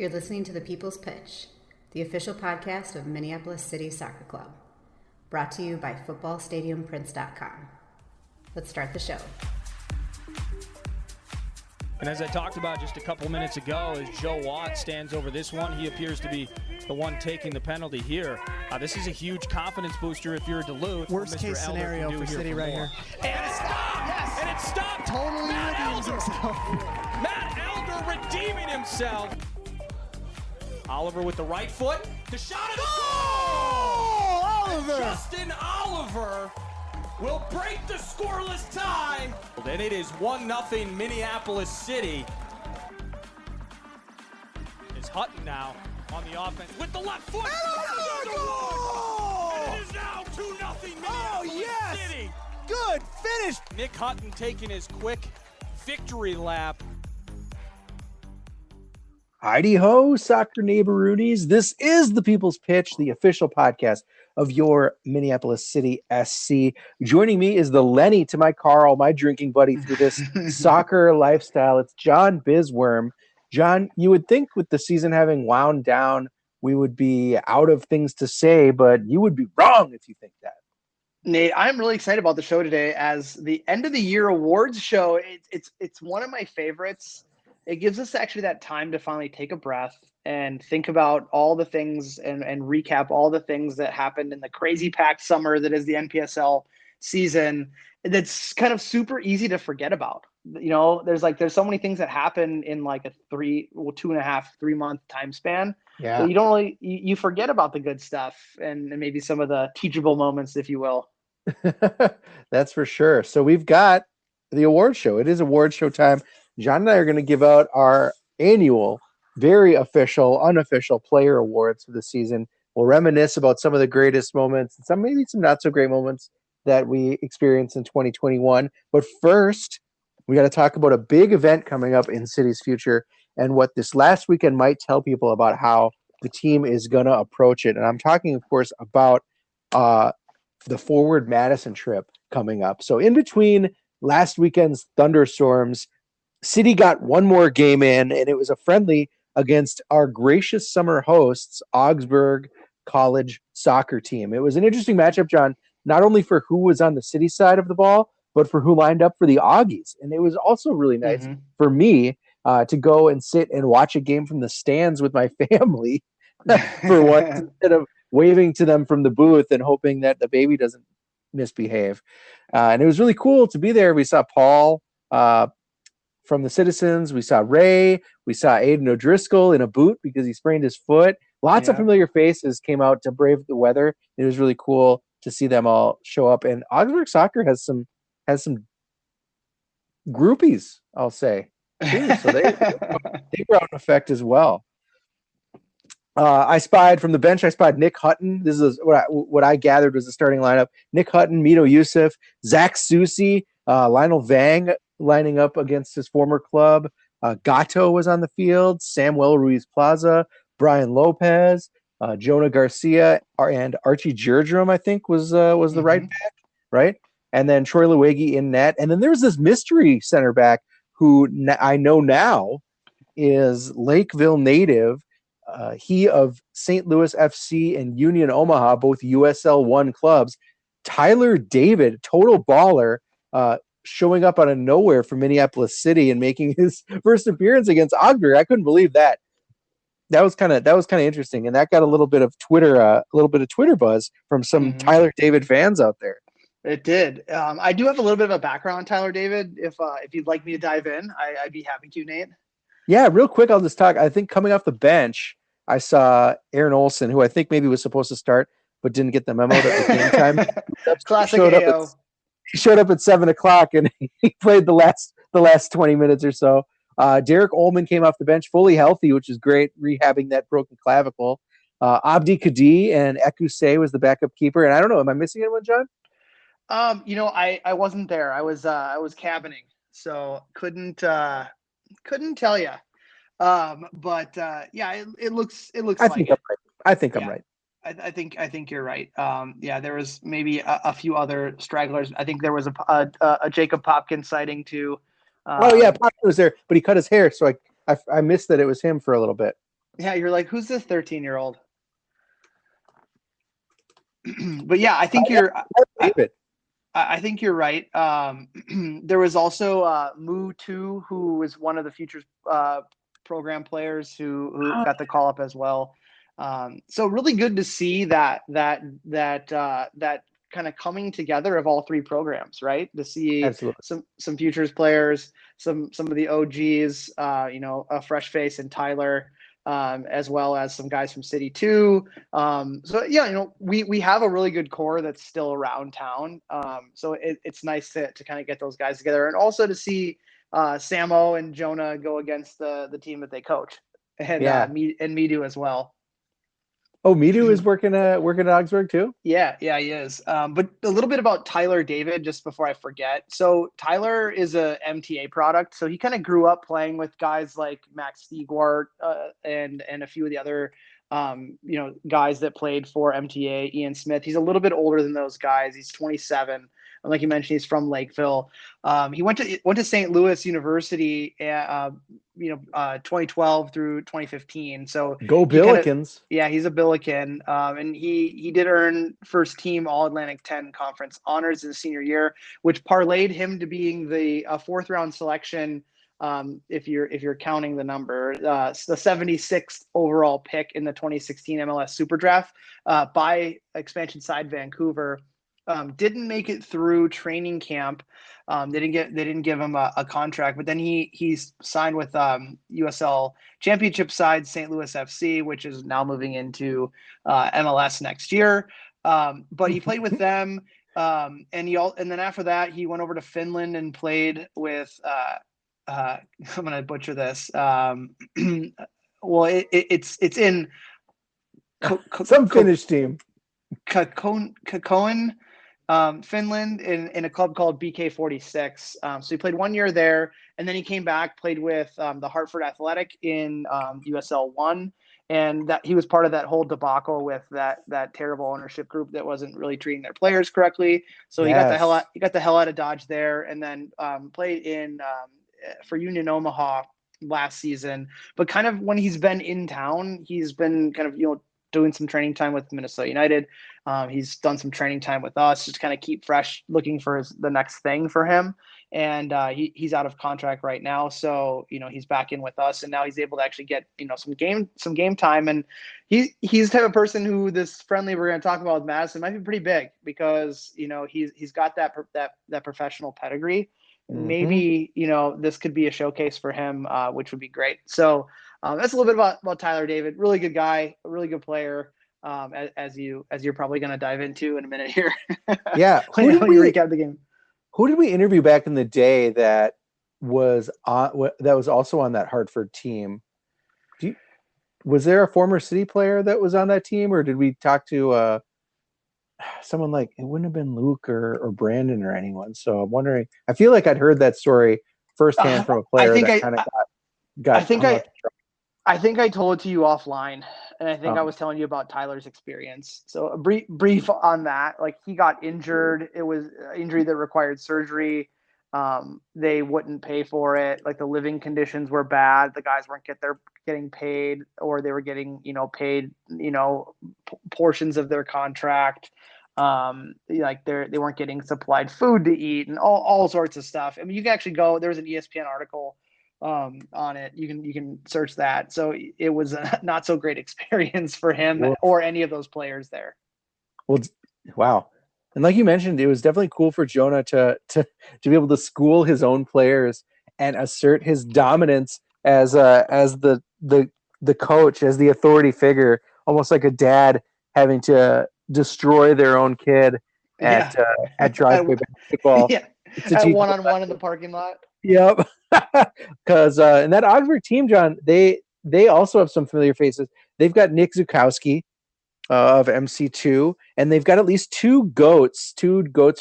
You're listening to The People's Pitch, the official podcast of Minneapolis City Soccer Club, brought to you by FootballStadiumPrints.com. Let's start the show. And as I talked about just a couple minutes ago, as Joe Watt stands over this one, he appears to be the one taking the penalty here. This is a huge confidence booster if you're a Duluth. Worst case scenario for City right here. And it stopped! Yes! And it stopped! Totally redeems himself. Matt Elder redeeming himself. Oliver with the right foot. The shot of the goal! Oliver! And Justin Oliver will break the scoreless tie. And it is 1-0 Minneapolis City. Is Hutton now on the offense with the left foot. And it is now 2-0 Minneapolis City. Good finish. Nick Hutton taking his quick victory lap. Heidi ho, soccer neighborhoodies. This is the People's Pitch, the official podcast of your Minneapolis City SC. Joining me is the Lenny to my Carl, my drinking buddy through this soccer lifestyle. It's John Bisworm. John, you would think with the season having wound down, we would be out of things to say, but you would be wrong if you think that. Nate, I'm really excited about the show today as the end of the year awards show. It's one of my favorites. It gives us actually that time to finally take a breath and think about all the things and recap all the things that happened in the crazy packed summer that is the NPSL season. That's kind of super easy to forget about. You know, there's so many things that happen in like a 2.5-3 month time span. Yeah. You don't really, you forget about the good stuff and maybe some of the teachable moments, if you will. That's for sure. So we've got the award show. It is award show time. John and I are going to give out our annual, very official, unofficial player awards for the season. We'll reminisce about some of the greatest moments and maybe some not so great moments that we experienced in 2021. But first, we got to talk about a big event coming up in City's future and what this last weekend might tell people about how the team is going to approach it. And I'm talking, of course, about the Forward Madison trip coming up. So in between last weekend's thunderstorms, City got one more game in, and it was a friendly against our gracious summer hosts, Augsburg College soccer team. It was an interesting matchup, John, not only for who was on the City side of the ball, but for who lined up for the Augies. And it was also really nice for me to go and sit and watch a game from the stands with my family for once, instead of waving to them from the booth and hoping that the baby doesn't misbehave. And it was really cool to be there. We saw Paul from the Citizens. We saw Ray. We saw Aiden O'Driscoll in a boot because he sprained his foot. Lots of familiar faces came out to brave the weather. It was really cool to see them all show up. And Augsburg Soccer has some groupies, I'll say, too. So they brought an effect as well. I spied from the bench. I spied Nick Hutton. This is what I gathered was the starting lineup. Nick Hutton, Mito Youssef, Zach Susi, Lionel Vang lining up against his former club. Gato was on the field. Samuel Ruiz Plaza, Brian Lopez, Jonah Garcia, and Archie Jerdrum, I think, was the right back, right? And then Troy Luegi in net. And then there was this mystery center back who I know now is Lakeville native. He of St. Louis FC and Union Omaha, both USL 1 clubs. Tyler David, total baller, showing up out of nowhere for Minneapolis City and making his first appearance against Augsburg. I couldn't believe that. That was kind of interesting, and that got a little bit of Twitter buzz from some Tyler David fans out there. It did. I do have a little bit of a background on Tyler David. If you'd like me to dive in, I'd be happy to, Nate. Yeah, real quick, I'll just talk. I think coming off the bench, I saw Aaron Olson, who I think maybe was supposed to start but didn't get the memo that the game time. Classic AO. He showed up at 7:00 and he played the last 20 minutes or so. Derek Ullman came off the bench fully healthy, which is great, rehabbing that broken clavicle. Abdi Kadi and Ekuse was the backup keeper. And I don't know, am I missing anyone, John? I wasn't there. I was cabining, so couldn't tell you. But it looks. I think I'm right. I think you're right. There was maybe a few other stragglers. I think there was a Jacob Popkins sighting too. Popkins was there, but he cut his hair, so I missed that it was him for a little bit. Yeah, you're like, who's this 13-year-old? But yeah, I think you're. David. I think you're right. There was also Moo too, who was one of the futures program players who got the call up as well. So really good to see that kind of coming together of all three programs, right? To see Absolutely. some futures players, some of the OGs, a fresh face in Tyler, as well as some guys from City too. So yeah, we have a really good core that's still around town. So it's nice to kind of get those guys together, and also to see Samo and Jonah go against the team that they coach, and Yeah. me do as well. Oh, Midu is working at Augsburg too? Yeah, he is. But a little bit about Tyler David, just before I forget. So Tyler is a MTA product. So he kind of grew up playing with guys like Max Stegwart and a few of the other guys that played for MTA. Ian Smith. He's a little bit older than those guys. He's 27. And like you mentioned, he's from Lakeville. He went to St. Louis University, 2012 through 2015. So Go Billikens. he's a Billiken, and he did earn first team All Atlantic 10 conference honors in his senior year, which parlayed him to being the fourth round selection. If you're counting the number, the 76th overall pick in the 2016 MLS Super Draft by expansion side Vancouver. Didn't make it through training camp. They didn't give him a contract, but then he's signed with USL Championship side St. Louis FC, which is now moving into MLS next year. But he played with them, and then after that he went over to Finland and played with. I'm gonna butcher this. Well, it's in some Finnish team. Kakkonen, Finland, in a club called BK46. So he played 1 year there, and then he came back, played with the Hartford Athletic in USL 1, and that he was part of that whole debacle with that terrible ownership group that wasn't really treating their players correctly. So he got the hell out of Dodge there, and then played in for Union Omaha last season. But kind of when he's been in town, he's been kind of doing some training time with Minnesota United. He's done some training time with us, just kind of keep fresh, looking for the next thing for him. And he's out of contract right now, so he's back in with us, and now he's able to actually get some game time. And he's the type of person who this friendly we're going to talk about with Madison might be pretty big, because he's got that professional pedigree. Mm-hmm. Maybe this could be a showcase for him, which would be great. So that's a little bit about Tyler David. Really good guy, a really good player. As you're probably going to dive into in a minute here. Yeah, who did we recap the game? Who did we interview back in the day that was also on that Hartford team? Was there a former City player that was on that team, or did we talk to someone like, it wouldn't have been Luke or Brandon or anyone? So I'm wondering. I feel like I'd heard that story firsthand from a player that kind of got. I think I told it to you offline, and I think I was telling you about Tyler's experience. So a brief on that. Like, he got injured. It was an injury that required surgery. They wouldn't pay for it. Like, the living conditions were bad. The guys weren't getting paid, or they were getting paid portions of their contract. Like they weren't getting supplied food to eat, and all sorts of stuff. I mean, you can actually go. There was an ESPN article on it. You can search that. So it was a not so great experience for him or any of those players there. Well, wow. And like you mentioned, it was definitely cool for Jonah to be able to school his own players and assert his dominance as the coach, as the authority figure, almost like a dad having to destroy their own kid at driveway basketball. Yeah, at one-on-one in the parking lot. Yep. Because in that Augsburg team, John, they also have some familiar faces. They've got Nick Zukowski of MC2, and they've got at least two goats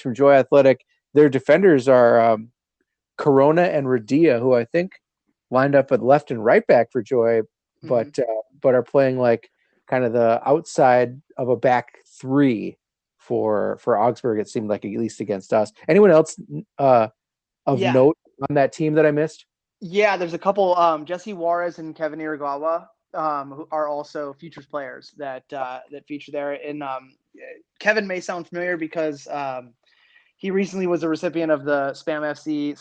from Joy Athletic. Their defenders are Corona and Radia, who I think lined up at left and right back for Joy, but are playing like kind of the outside of a back three for Augsburg. It seemed like, at least against us. Anyone else of note on that team that I missed? Yeah, there's a couple. Jesse Juarez and Kevin Iragawa who are also futures players that feature there. And Kevin may sound familiar because he recently was a recipient of the Spam FC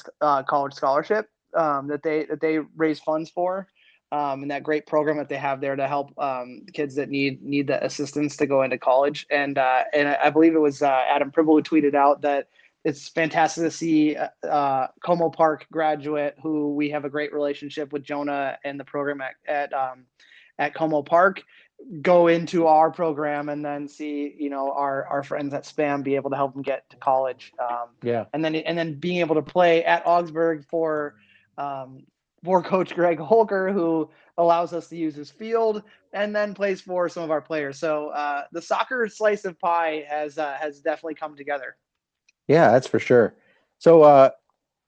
college scholarship that they raise funds for, and that great program that they have there to help kids that need the assistance to go into college. And I believe it was Adam Pribble who tweeted out that it's fantastic to see Como Park graduate who we have a great relationship with Jonah and the program at Como Park go into our program and then see, our friends at Spam be able to help them get to college. And then being able to play at Augsburg for Coach Greg Holker, who allows us to use his field and then plays for some of our players. So the soccer slice of pie has definitely come together. Yeah, that's for sure. So,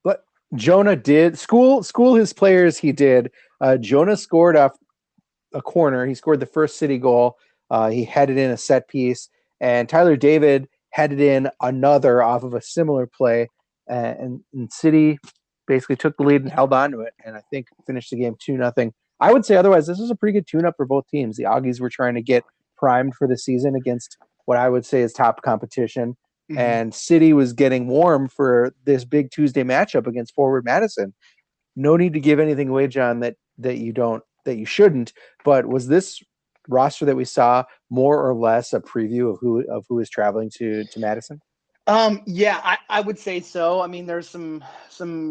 but Jonah did school his players. He did. Jonah scored off a corner. He scored the first City goal. He headed in a set piece, and Tyler David headed in another off of a similar play. And City basically took the lead and held on to it, and I think finished the game 2-0. I would say otherwise, this was a pretty good tune-up for both teams. The Augies were trying to get primed for the season against what I would say is top competition. Mm-hmm. And City was getting warm for this big Tuesday matchup against Forward Madison. No need to give anything away, John, that you shouldn't. But was this roster that we saw more or less a preview of who is traveling to Madison? Yeah, I would say so. I mean, there's some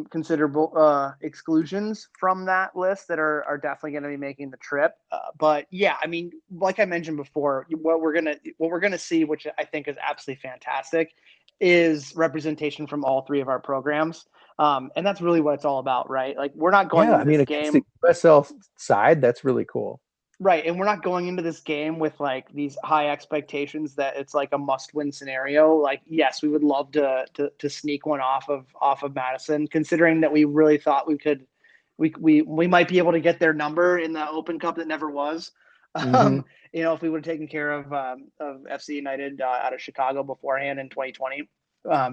considerable exclusions from that list that are definitely going to be making the trip. But yeah, I mean, like I mentioned before, what we're gonna see, which I think is absolutely fantastic, is representation from all three of our programs. And that's really what it's all about, right? Like, we're not going into this game. The USL side, that's really cool. Right. And we're not going into this game with like these high expectations that it's like a must-win scenario. Like, yes, we would love to sneak one off of Madison, considering that we really thought we might be able to get their number in the Open Cup that never was. Mm-hmm. If we would have taken care of FC United out of Chicago beforehand in 2020,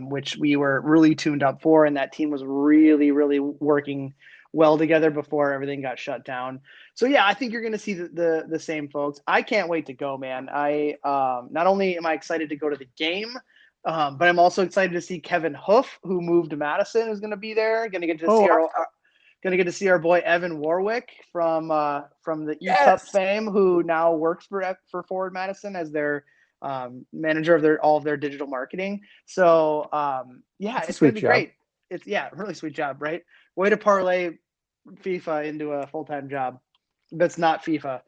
which we were really tuned up for, and that team was really, really working well together before everything got shut down. So yeah, I think you're going to see the same folks. I can't wait to go, man. I not only am I excited to go to the game, but I'm also excited to see Kevin Hoof, who moved to Madison, is going to be there. Going to get to see our boy Evan Warwick from the E-Cup fame, who now works for Forward Madison as their manager of all of their digital marketing. So yeah, it's going to be great. It's really sweet job, right? Way to parlay FIFA into a full-time job that's not FIFA.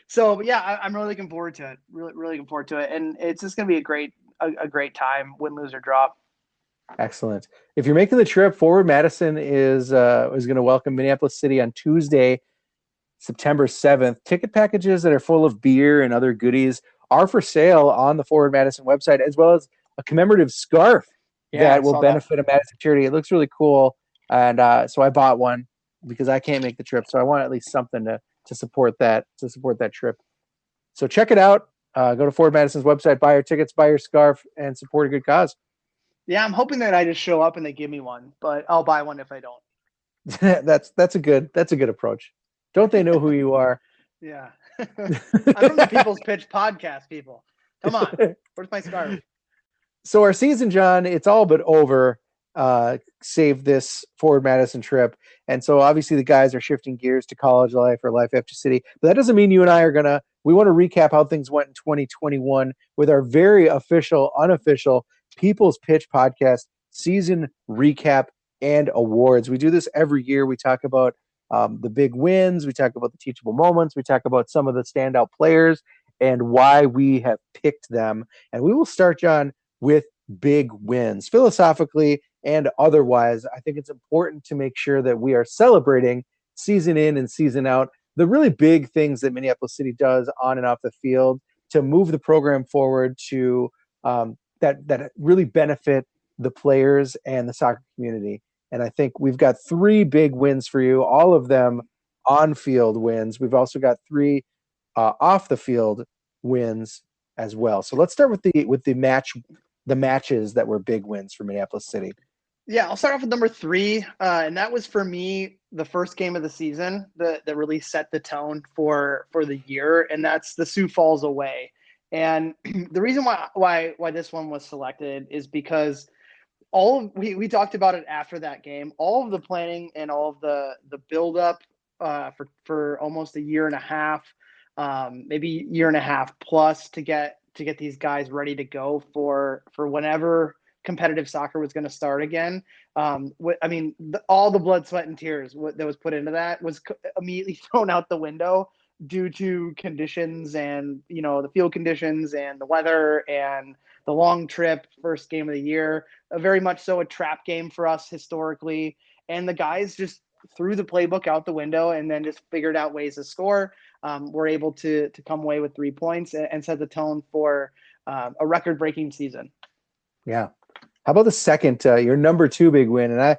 So yeah, I'm really looking forward to it. Really looking forward to it, and it's just going to be a great time, win, lose, or draw. Excellent. If you're making the trip, Forward Madison is going to welcome Minneapolis City on Tuesday, September 7th. Ticket packages that are full of beer and other goodies are for sale on the Forward Madison website, as well as a commemorative scarf that will benefit a Madison charity. It looks really cool, and so I bought one because I can't make the trip, so I want at least something to support that trip. So check it out. Go to Forward Madison's website, buy your tickets, buy your scarf, and support a good cause. Yeah, I'm hoping that I just show up and they give me one, but I'll buy one if I don't. that's a good approach. Don't they know who you are? Yeah. I'm from the People's Pitch podcast, people. Come on. Where's my scarf? So our season, John, it's all but over, save this Forward Madison trip. And so obviously the guys are shifting gears to college life or life after City. But that doesn't mean you and I we want to recap how things went in 2021 with our very official, unofficial People's Pitch podcast season recap and awards. We do this every year. We talk about the big wins. We talk about the teachable moments. We talk about some of the standout players and why we have picked them. And we will start, John, with big wins, philosophically and otherwise. I think it's important to make sure that we are celebrating season in and season out the really big things that Minneapolis City does on and off the field to move the program forward to that really benefit the players and the soccer community. And I think we've got 3 big wins for you, all of them on-field wins. We've also got 3 off-the-field wins as well. So let's start with the matches that were big wins for Minneapolis City. Yeah, I'll start off with number 3, and that was for me the first game of the season that really set the tone for the year, and that's the Sioux Falls away. And the reason why this one was selected is because we talked about it after that game. All of the planning and all of the build up for almost a year and a half, maybe year and a half plus to get these guys ready to go for whenever competitive soccer was going to start again. All the blood, sweat, and tears that was put into that was immediately thrown out the window due to conditions and, the field conditions and the weather and the long trip, first game of the year, very much so a trap game for us historically. And the guys just threw the playbook out the window and then just figured out ways to score. We're able to come away with 3 points and set the tone for a record-breaking season. Yeah. How about the second, your number 2 big win? And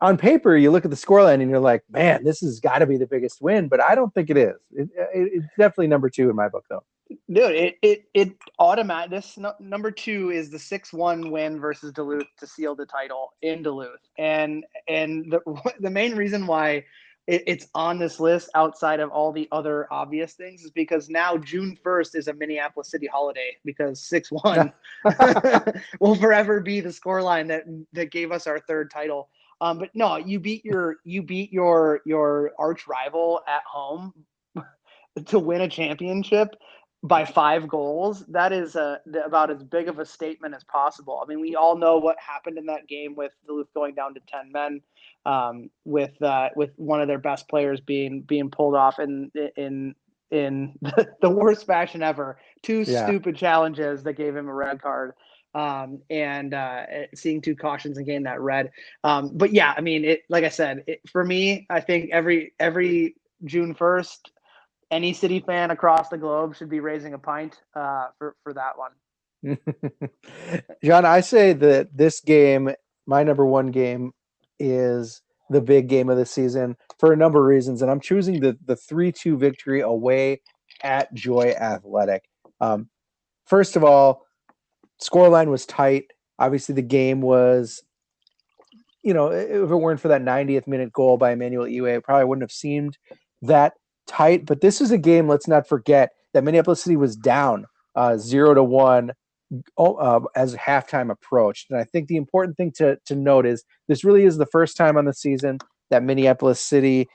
on paper, you look at the scoreline and you're like, man, this has got to be the biggest win, but I don't think it is. It's definitely number 2 in my book, though. Dude, it automatic. This number 2 is the 6-1 win versus Duluth to seal the title in Duluth, and the main reason why it's on this list outside of all the other obvious things is because now June 1st is a Minneapolis City holiday because 6-1 will forever be the scoreline that gave us our 3rd title. But no, you beat your arch rival at home to win a championship by 5 goals. That is about as big of a statement as possible. I mean, we all know what happened in that game with Duluth going down to 10 men, with one of their best players being pulled off in the worst fashion ever. 2 stupid challenges that gave him a red card, and seeing 2 cautions and getting that red. But yeah, I mean, like I said, for me, I think every June 1st, any City fan across the globe should be raising a pint for that one. John, I say that this game, my number 1 game, is the big game of the season for a number of reasons, and I'm choosing the 3-2 victory away at Joy Athletic. First of all, scoreline was tight. Obviously, the game was, if it weren't for that 90th minute goal by Emmanuel Iwe, it probably wouldn't have seemed that tight. But this is a game, let's not forget, that Minneapolis City was down 0-1 as halftime approached. And I think the important thing to note is this really is the first time on the season that Minneapolis City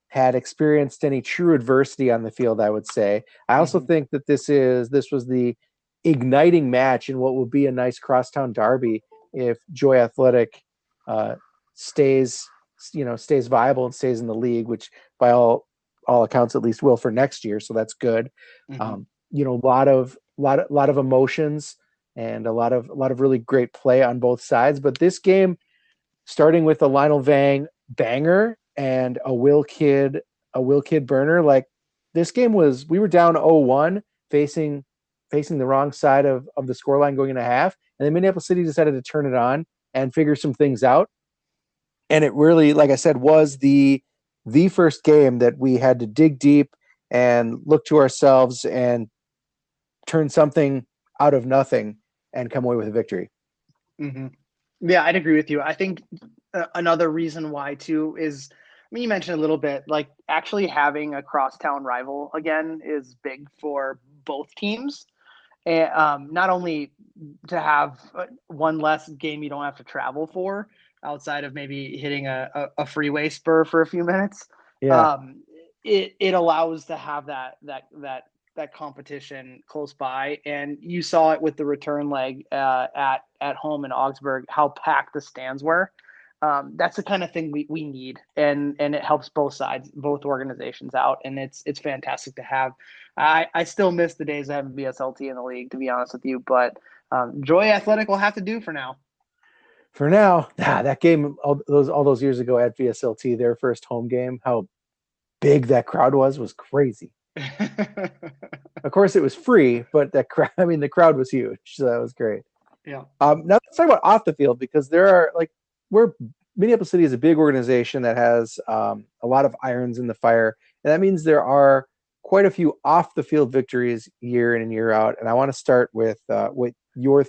had experienced any true adversity on the field, I would say. I also think that this was the igniting match in what will be a nice crosstown derby if Joy Athletic stays viable and stays in the league, which by all accounts at least will for next year. So that's good. A lot of emotions and a lot of really great play on both sides. But this game, starting with a Lionel Vang banger and a Will Kidd burner, like this game we were down 0-1 facing the wrong side of the scoreline going into half. And then Minneapolis City decided to turn it on and figure some things out. And it really, like I said, was the first game that we had to dig deep and look to ourselves and turn something out of nothing and come away with a victory. Mm-hmm. Yeah, I'd agree with you. I think another reason why too is, you mentioned a little bit, like actually having a crosstown rival again is big for both teams. And not only to have one less game you don't have to travel for outside of maybe hitting a freeway spur for a few minutes. Yeah. It allows to have that competition close by, and you saw it with the return leg at home in Augsburg, how packed the stands were. That's the kind of thing we need, and it helps both organizations out, and it's fantastic to have. I still miss the days of having BSLT in the league, to be honest with you, but Joy Athletic will have to do for now. For now, that game all those years ago at VSLT, their first home game, how big that crowd was crazy. Of course, it was free, but the crowd was huge, so that was great. Yeah. Now let's talk about off the field, because Minneapolis City is a big organization that has a lot of irons in the fire, and that means there are quite a few off the field victories year in and year out. And I want to start with your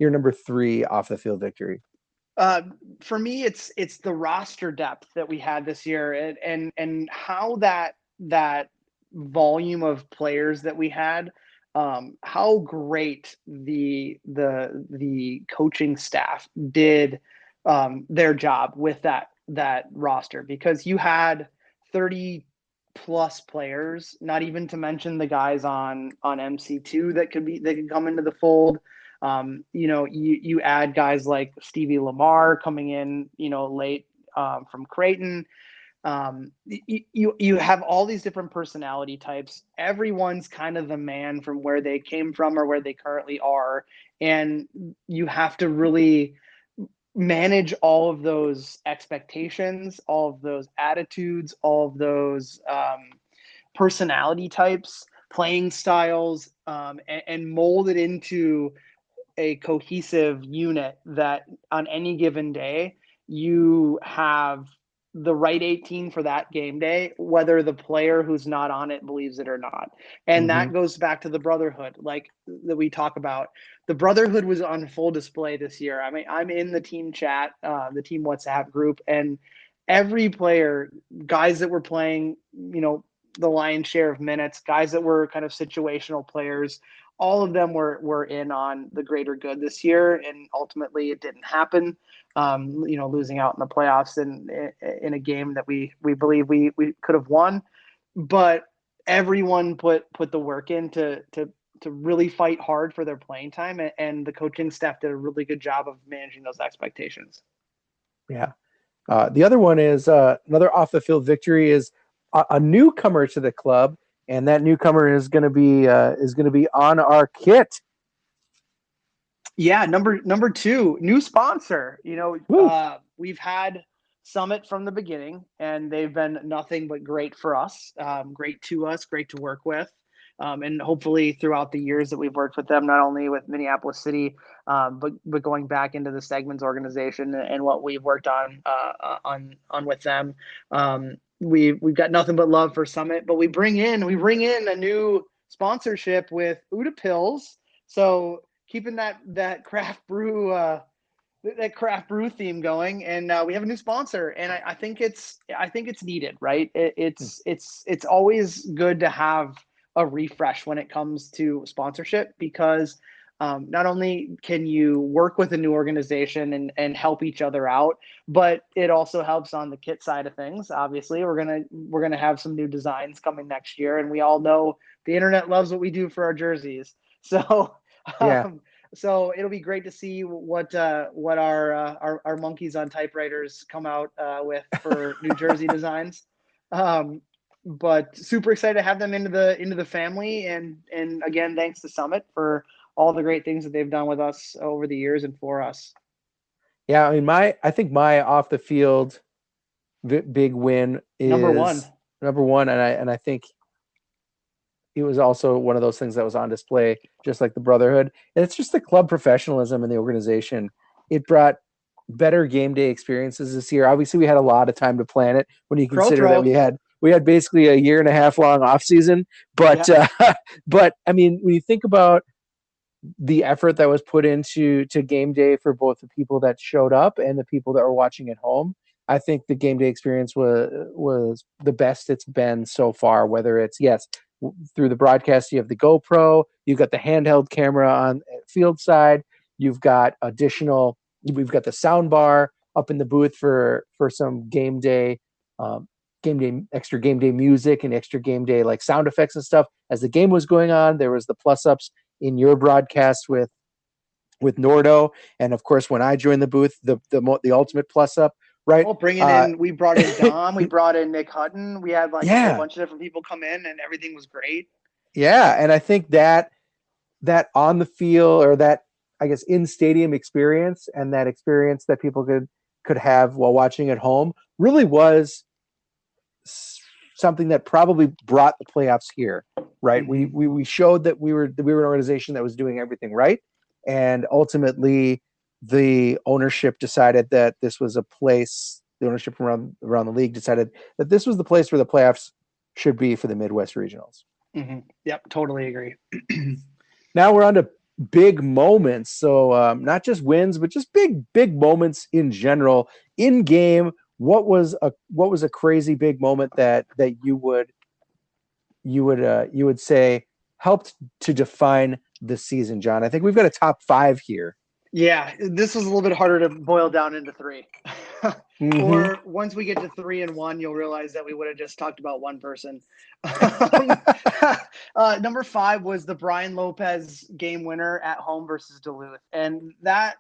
number 3 off the field victory. For me, it's the roster depth that we had this year, and how that volume of players that we had, how great the coaching staff did their job with that roster, because you had 30 plus players, not even to mention the guys on MC2 that could come into the fold. You add guys like Stevie Lamar coming in, late from Creighton. You have all these different personality types. Everyone's kind of the man from where they came from or where they currently are, and you have to really manage all of those expectations, all of those attitudes, all of those personality types, playing styles, and mold it into a cohesive unit that on any given day you have the right 18 for that game day, whether the player who's not on it believes it or not. And that goes back to the brotherhood, like that we talk about. The brotherhood was on full display this year. I mean, I'm in the team chat, the team WhatsApp group, and every player, guys that were playing, the lion's share of minutes, guys that were kind of situational players, all of them were in on the greater good this year, and ultimately it didn't happen. Losing out in the playoffs in a game that we believe we could have won, but everyone put the work in to really fight hard for their playing time, and the coaching staff did a really good job of managing those expectations. Yeah. The other one is another off the field victory is a newcomer to the club, and that newcomer is going to be on our kit. Yeah, number 2, new sponsor. We've had Summit from the beginning, and they've been nothing but great for us, great to us, great to work with. And hopefully throughout the years that we've worked with them, not only with Minneapolis City, but going back into the Segments organization and what we've worked on with them, we've got nothing but love for Summit. But we bring in a new sponsorship with Uda Pills, so keeping that craft brew theme going, and we have a new sponsor, and I think it's needed, right? It's always good to have a refresh when it comes to sponsorship, because not only can you work with a new organization and help each other out, but it also helps on the kit side of things. Obviously, we're gonna have some new designs coming next year, and we all know the internet loves what we do for our jerseys. So Yeah. So it'll be great to see what our monkeys on typewriters come out with for New Jersey designs. But super excited to have them into the family, and again, thanks to Summit for all the great things that they've done with us over the years and for us. Yeah, I mean, I think my off the field big win is number one, and I think it was also one of those things that was on display, just like the brotherhood. And it's just the club professionalism in the organization. It brought better game day experiences this year. Obviously, we had a lot of time to plan it when you consider that we had basically a 1.5 year long off season. But but I mean, when you think about the effort that was put into game day for both the people that showed up and the people that were watching at home, I think the game day experience was the best it's been so far. Whether it's through the broadcast, you have the GoPro, you've got the handheld camera on field side, we've got the sound bar up in the booth for some game day extra game day music and extra game day like sound effects and stuff. As the game was going on, there was the plus ups in your broadcast with Nordo, and of course when I joined the booth, the ultimate plus up. Right. Well, we brought in Dom, we brought in Nick Hutton. We had a whole bunch of different people come in, and everything was great. Yeah. And I think that on the field, or that, I guess, in stadium experience, and that experience that people could have while watching at home, really was something that probably brought the playoffs here. Right. Mm-hmm. We showed that we were an organization that was doing everything right. And ultimately, the ownership decided that this was a place, the ownership around the league decided that this was the place where the playoffs should be for the Midwest regionals. Mm-hmm. Yep, totally agree. Now we're on to big moments. So not just wins, but just big moments in general in game. What was a crazy big moment that you would say helped to define the season, John? I think we've got a top 5 here. Yeah, this was a little bit harder to boil down into 3. Mm-hmm. Or once we get to 3 and 1, you'll realize that we would have just talked about one person. Number 5 was the Brian Lopez game winner at home versus Duluth. And that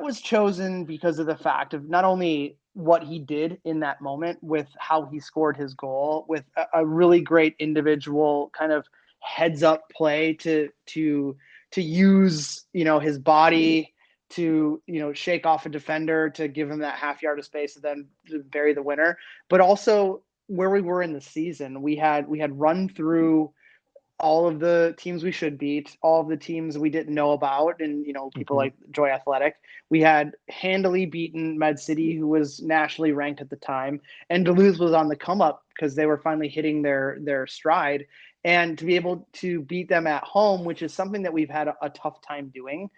was chosen because of the fact of not only what he did in that moment with how he scored his goal, with a really great individual kind of heads up play to use, his body to, shake off a defender, to give him that half yard of space and then to bury the winner. But also where we were in the season, we had run through all of the teams we should beat, all of the teams we didn't know about, and people like Joy Athletic. We had handily beaten Med City, who was nationally ranked at the time, and Duluth was on the come up because they were finally hitting their stride. And to be able to beat them at home, which is something that we've had a tough time doing,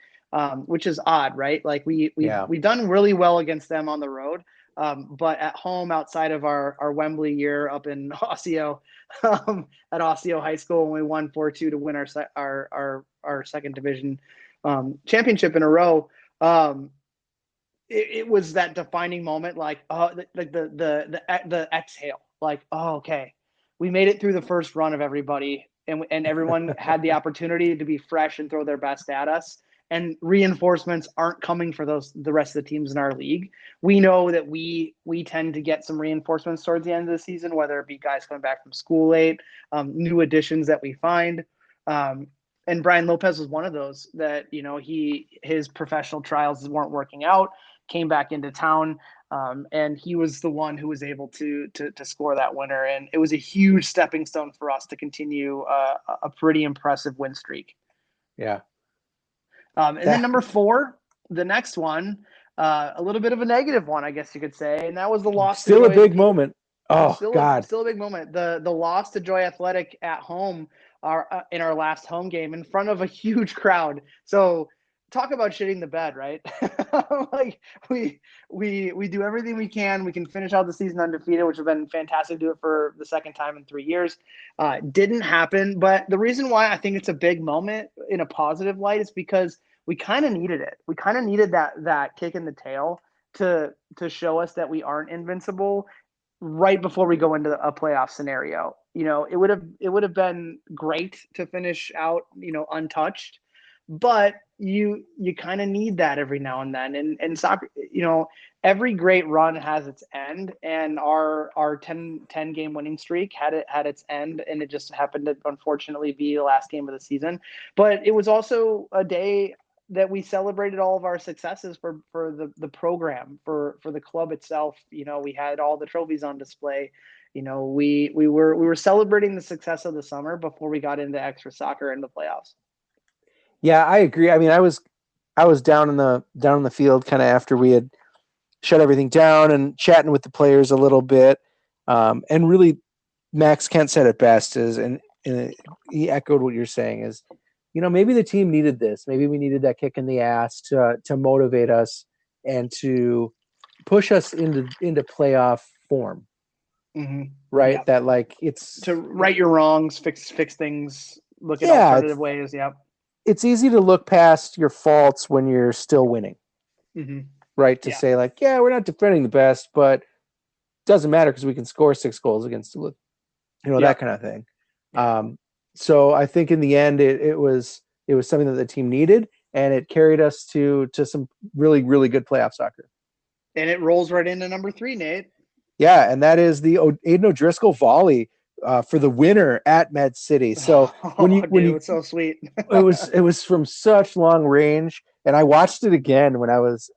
which is odd, right? Like we've done really well against them on the road. But at home, outside of our Wembley year up in Osseo, at Osseo High School, when we won 4-2 to win our second division championship in a row, it was that defining moment, like the exhale, like, oh, okay, we made it through the first run of everybody, and everyone had the opportunity to be fresh and throw their best at us. And reinforcements aren't coming for the rest of the teams in our league. We know that we tend to get some reinforcements towards the end of the season, whether it be guys coming back from school late, new additions that we find. And Brian Lopez was one of those that, his professional trials weren't working out, came back into town, and he was the one who was able to score that winner. And it was a huge stepping stone for us to continue a pretty impressive win streak. Yeah. And then number 4, the next one, a little bit of a negative one, I guess you could say, and that was the loss. Still a big moment. Oh, God. Still a big moment. The loss to Joy Athletic at home, in our last home game in front of a huge crowd. So talk about shitting the bed, right? Like we do everything we can. We can finish out the season undefeated, which has been fantastic to do it for the second time in 3 years. Didn't happen. But the reason why I think it's a big moment in a positive light is because we kind of needed it. We kind of needed that kick in the tail to show us that we aren't invincible right before we go into a playoff scenario. It would have been great to finish out, untouched, but you kind of need that every now and then. And soccer, every great run has its end, and our 10 game winning streak had its end, and it just happened to unfortunately be the last game of the season. But it was also a day that we celebrated all of our successes for the program, for the club itself. We had all the trophies on display. We were celebrating the success of the summer before we got into extra soccer and the playoffs. Yeah, I agree. I mean, I was down in the field kind of after we had shut everything down and chatting with the players a little bit. And really, Max Kent said it best, and he echoed what you're saying is, maybe the team needed this. Maybe we needed that kick in the ass to motivate us and to push us into playoff form. Mm-hmm. Right. Yep. That like it's to right your wrongs, fix things, look at alternative ways. Yep. It's easy to look past your faults when you're still winning. Mm-hmm. Right. To say like, yeah, we're not defending the best, but it doesn't matter because we can score 6 goals against Duluth. That kind of thing. Yeah. So I think in the end, it was something that the team needed, and it carried us to some really, really good playoff soccer. And it rolls right into number 3, Nate. Yeah, and that is the Aiden O'Driscoll volley for the winner at Med City. So it's so sweet. it was from such long range, and I watched it again when I was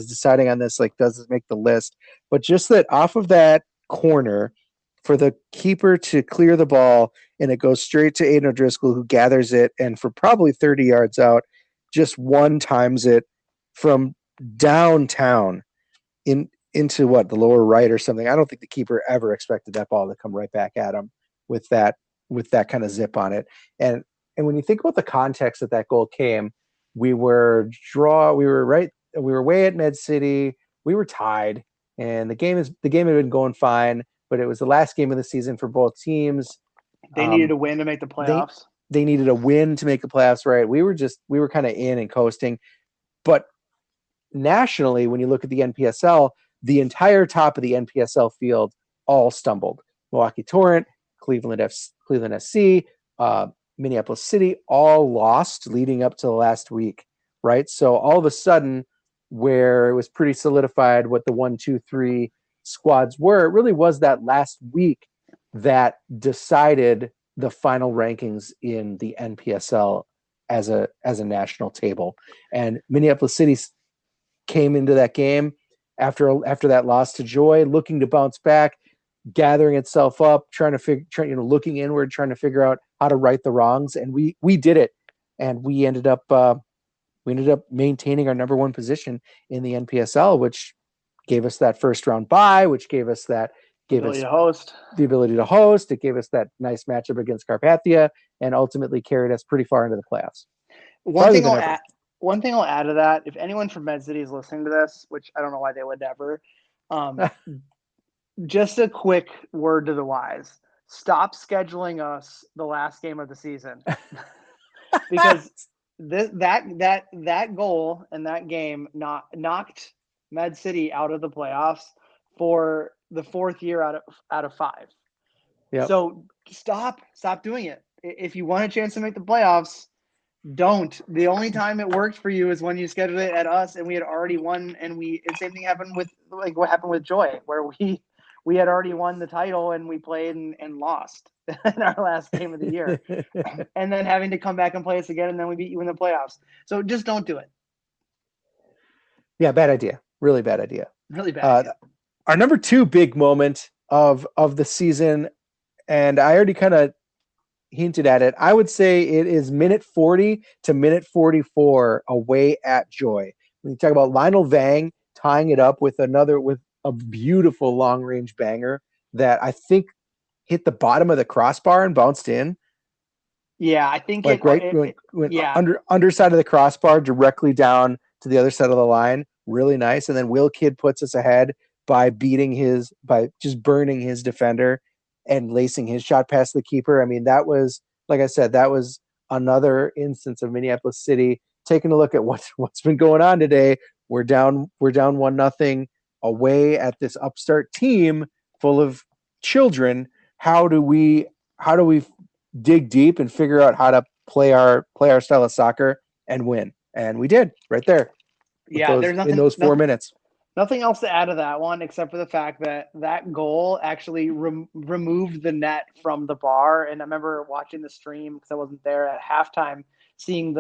deciding on this, like, does this make the list? But just that off of that corner, for the keeper to clear the ball, and it goes straight to Aiden O'Driscoll, who gathers it, and for probably 30 yards out, just one times it from downtown into the lower right or something. I don't think the keeper ever expected that ball to come right back at him with that kind of zip on it. And when you think about the context that goal came, we were way at Med City, we were tied, and the game had been going fine, but it was the last game of the season for both teams. They needed a win to make the playoffs. They needed a win to make the playoffs, right? We were kind of in and coasting. But nationally, when you look at the NPSL, the entire top of the NPSL field all stumbled. Milwaukee Torrent, Cleveland SC, Minneapolis City all lost leading up to the last week, right? So all of a sudden, where it was pretty solidified what the 1, 2, 3 squads were, it really was that last week that decided the final rankings in the NPSL as a national table. And Minneapolis City came into that game after that loss to Joy, looking to bounce back, gathering itself up, looking inward, trying to figure out how to right the wrongs, and we did it, and we ended up maintaining our number 1 position in the NPSL, which gave us that first round bye, which gave us the ability to host. It gave us that nice matchup against Carpathia, and ultimately carried us pretty far into the playoffs. One thing I'll add to that, if anyone from Med City is listening to this, which I don't know why they would ever, just a quick word to the wise: stop scheduling us the last game of the season, because that goal and that game knocked Med City out of the playoffs for the 4th year out of 5. Yep. So stop doing it. If you want a chance to make the playoffs, don't. The only time it worked for you is when you scheduled it at us and we had already won, and same thing happened with what happened with Joy, where we had already won the title and we played and lost in our last game of the year. And then having to come back and play us again, and then we beat you in the playoffs. So just don't do it. Yeah, bad idea. Really bad idea. Really bad idea. Our number 2 big moment of the season, and I already kind of hinted at it, I would say it is minute 40 to minute 44 away at Joy. When you talk about Lionel Vang tying it up with a beautiful long-range banger that I think hit the bottom of the crossbar and bounced in. Yeah, I think underside of the crossbar directly down to the other side of the line. Really nice. And then Will Kidd puts us ahead by just burning his defender and lacing his shot past the keeper. I mean, that was, like I said, that was another instance of Minneapolis City taking a look at what's been going on today. We're down 1-0 away at this upstart team full of children. How do we dig deep and figure out how to play our style of soccer and win? And we did right there. Yeah, there's nothing in those 4 minutes. Nothing else to add to that one, except for the fact that goal actually removed the net from the bar. And I remember watching the stream, because I wasn't there at halftime, seeing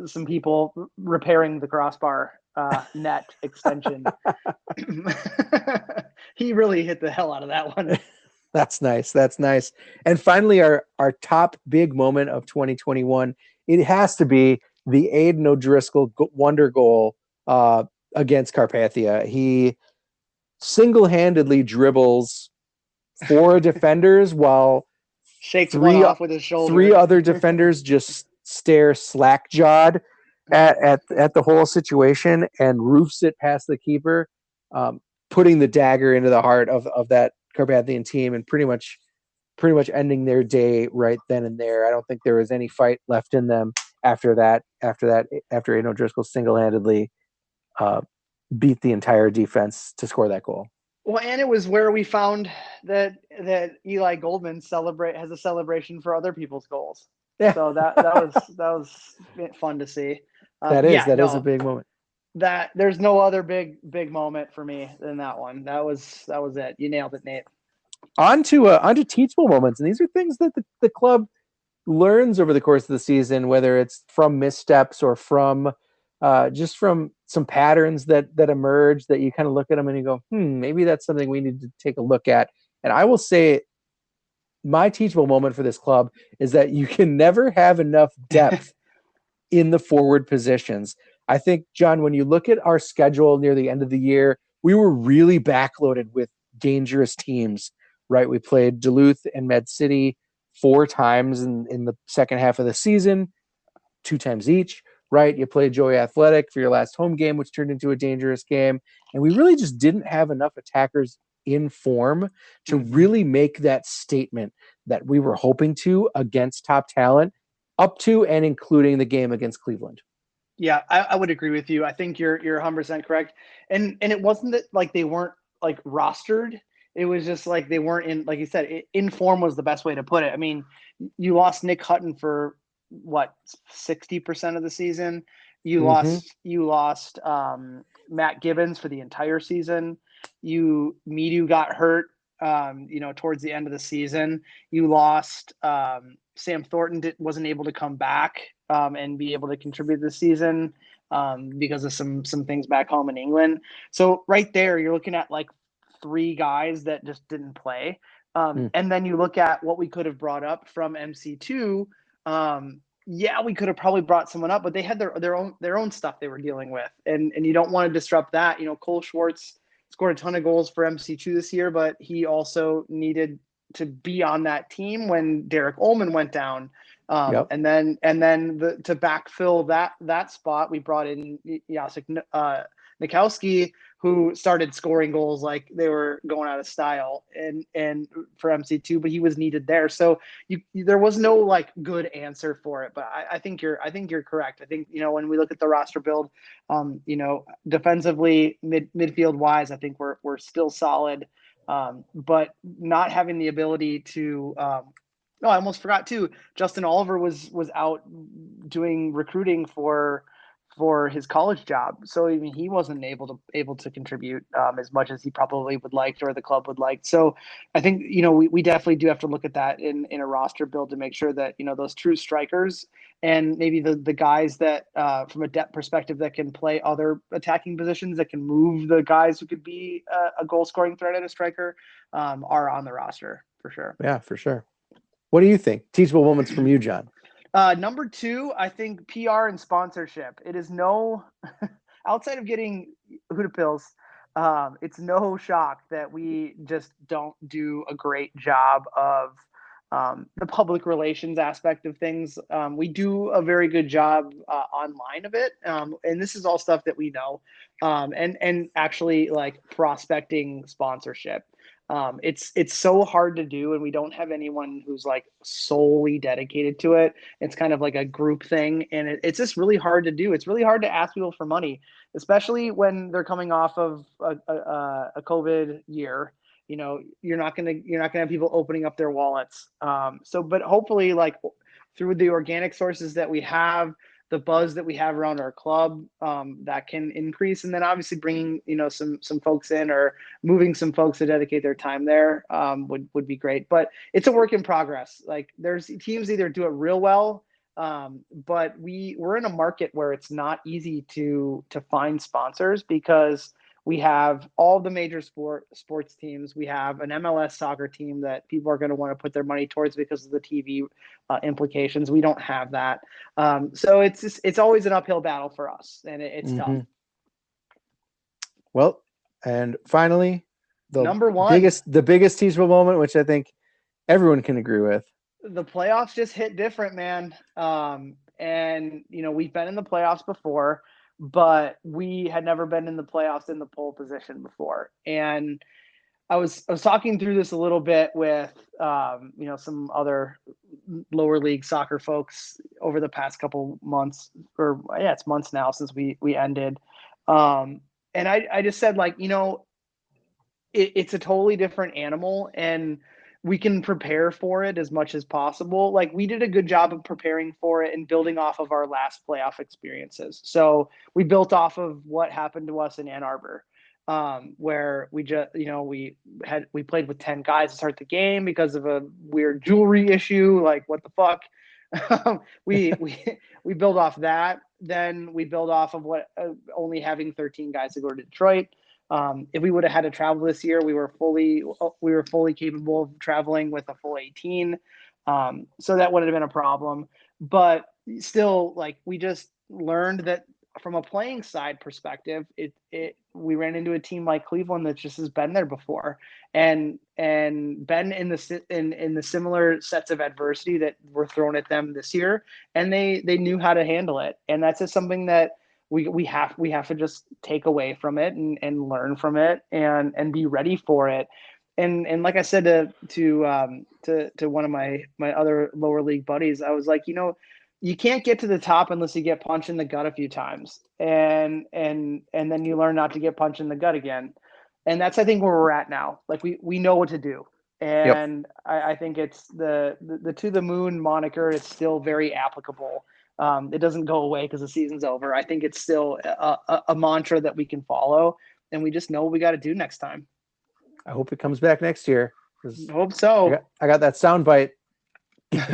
some people repairing the crossbar net extension. He really hit the hell out of that one. That's nice. And finally, our top big moment of 2021, it has to be the Aiden O'Driscoll wonder goal against Carpathia. He single-handedly dribbles 4 defenders while shakes one off with his shoulder. 3 other defenders just stare slack-jawed at the whole situation and roofs it past the keeper, putting the dagger into the heart of that Carpathian team and pretty much ending their day right then and there. I don't think there was any fight left in them after Aiden O'Driscoll single-handedly beat the entire defense to score that goal. Well, and it was where we found that Eli Goldman has a celebration for other people's goals. Yeah. So that was fun to see. That is a big moment. That there's no other big moment for me than that one. That was it. You nailed it, Nate. On to teachable moments, and these are things that the club learns over the course of the season, whether it's from missteps or from just from some patterns that emerge that you kind of look at them and you go, maybe that's something we need to take a look at. And I will say my teachable moment for this club is that you can never have enough depth in the forward positions. I think, John, when you look at our schedule near the end of the year, we were really backloaded with dangerous teams, right? We played Duluth and Med City 4 times in the second half of the season, 2 times each, right? You played Joey Athletic for your last home game, which turned into a dangerous game. And we really just didn't have enough attackers in form to really make that statement that we were hoping to against top talent, up to and including the game against Cleveland. Yeah, I would agree with you. I think you're 100% correct. And it wasn't that like they weren't like rostered. It was just like they weren't in, like you said, in form was the best way to put it. I mean, you lost Nick Hutton for what, 60% of the season. You lost Matt Gibbons for the entire season. Midu got hurt towards the end of the season. You lost Sam Thornton wasn't able to come back and be able to contribute this season because of some things back home in England. So right there, you're looking at like 3 guys that just didn't play. And then you look at what we could have brought up from MC2. We could have probably brought someone up, but they had their own stuff they were dealing with. And you don't want to disrupt that. Cole Schwartz scored a ton of goals for MC2 this year, but he also needed to be on that team when Derek Ullman went down. And then to backfill that spot, we brought in Jacek Nikowski, who started scoring goals like they were going out of style and for MC2, but he was needed there. So there was no like good answer for it, but I think you're correct. I think, when we look at the roster build, defensively, midfield wise, I think we're still solid. But not having the ability to, I almost forgot too. Justin Oliver was out doing recruiting for his college job, so I mean he wasn't able to contribute as much as he probably would like or the club would like. So I think we definitely do have to look at that in a roster build to make sure that those true strikers and maybe the guys that from a depth perspective that can play other attacking positions, that can move the guys who could be a goal scoring threat at a striker are on the roster for sure. Yeah, for sure. What do you think? Teachable moments from you, John. Number 2, I think PR and sponsorship. It is no outside of getting Huda Pills. It's no shock that we just don't do a great job of the public relations aspect of things. We do a very good job online of it. And this is all stuff that we know. And actually like prospecting sponsorship. It's so hard to do, and we don't have anyone who's like solely dedicated to it. It's kind of like a group thing, and it's just really hard to do. It's really hard to ask people for money, especially when they're coming off of a COVID year. You're not gonna have people opening up their wallets. But hopefully, like through the organic sources that we have, the buzz that we have around our club, that can increase, and then obviously bringing some folks in or moving some folks to dedicate their time there would be great. But it's a work in progress. Like there's teams either do it real well, but we're in a market where it's not easy to find sponsors because we have all the major sports teams. We have an MLS soccer team that people are going to want to put their money towards because of the TV implications. We don't have that. So it's always an uphill battle for us, and it's tough. Well, and finally, number 1, the biggest teachable moment, which I think everyone can agree with. The playoffs just hit different, man. And we've been in the playoffs before, but we had never been in the playoffs in the pole position before. And I was talking through this a little bit with some other lower league soccer folks over the past couple months, it's months now since we ended. And I just said, like, it's a totally different animal, and we can prepare for it as much as possible. Like we did a good job of preparing for it and building off of our last playoff experiences. So we built off of what happened to us in Ann Arbor, where we just, we played with 10 guys to start the game because of a weird jewelry issue. Like what the fuck? we build off that. Then we build off of what only having 13 guys to go to Detroit. If we would have had to travel this year, we were fully capable of traveling with a full 18. So that wouldn't have been a problem. But still, like we just learned that from a playing side perspective, we ran into a team like Cleveland that just has been there before, and been in the similar sets of adversity that were thrown at them this year, and they knew how to handle it, and that's just something that we have to just take away from it and learn from it and be ready for it. And like I said to one of my other lower league buddies, I was like, you can't get to the top unless you get punched in the gut a few times, and then you learn not to get punched in the gut again. And that's, I think, where we're at now. Like we know what to do. And yep. I think it's the to the moon moniker. It's still very applicable. It doesn't go away because the season's over. I think it's still a mantra that we can follow, and we just know what we got to do next time. I hope it comes back next year. I hope so. I got that sound bite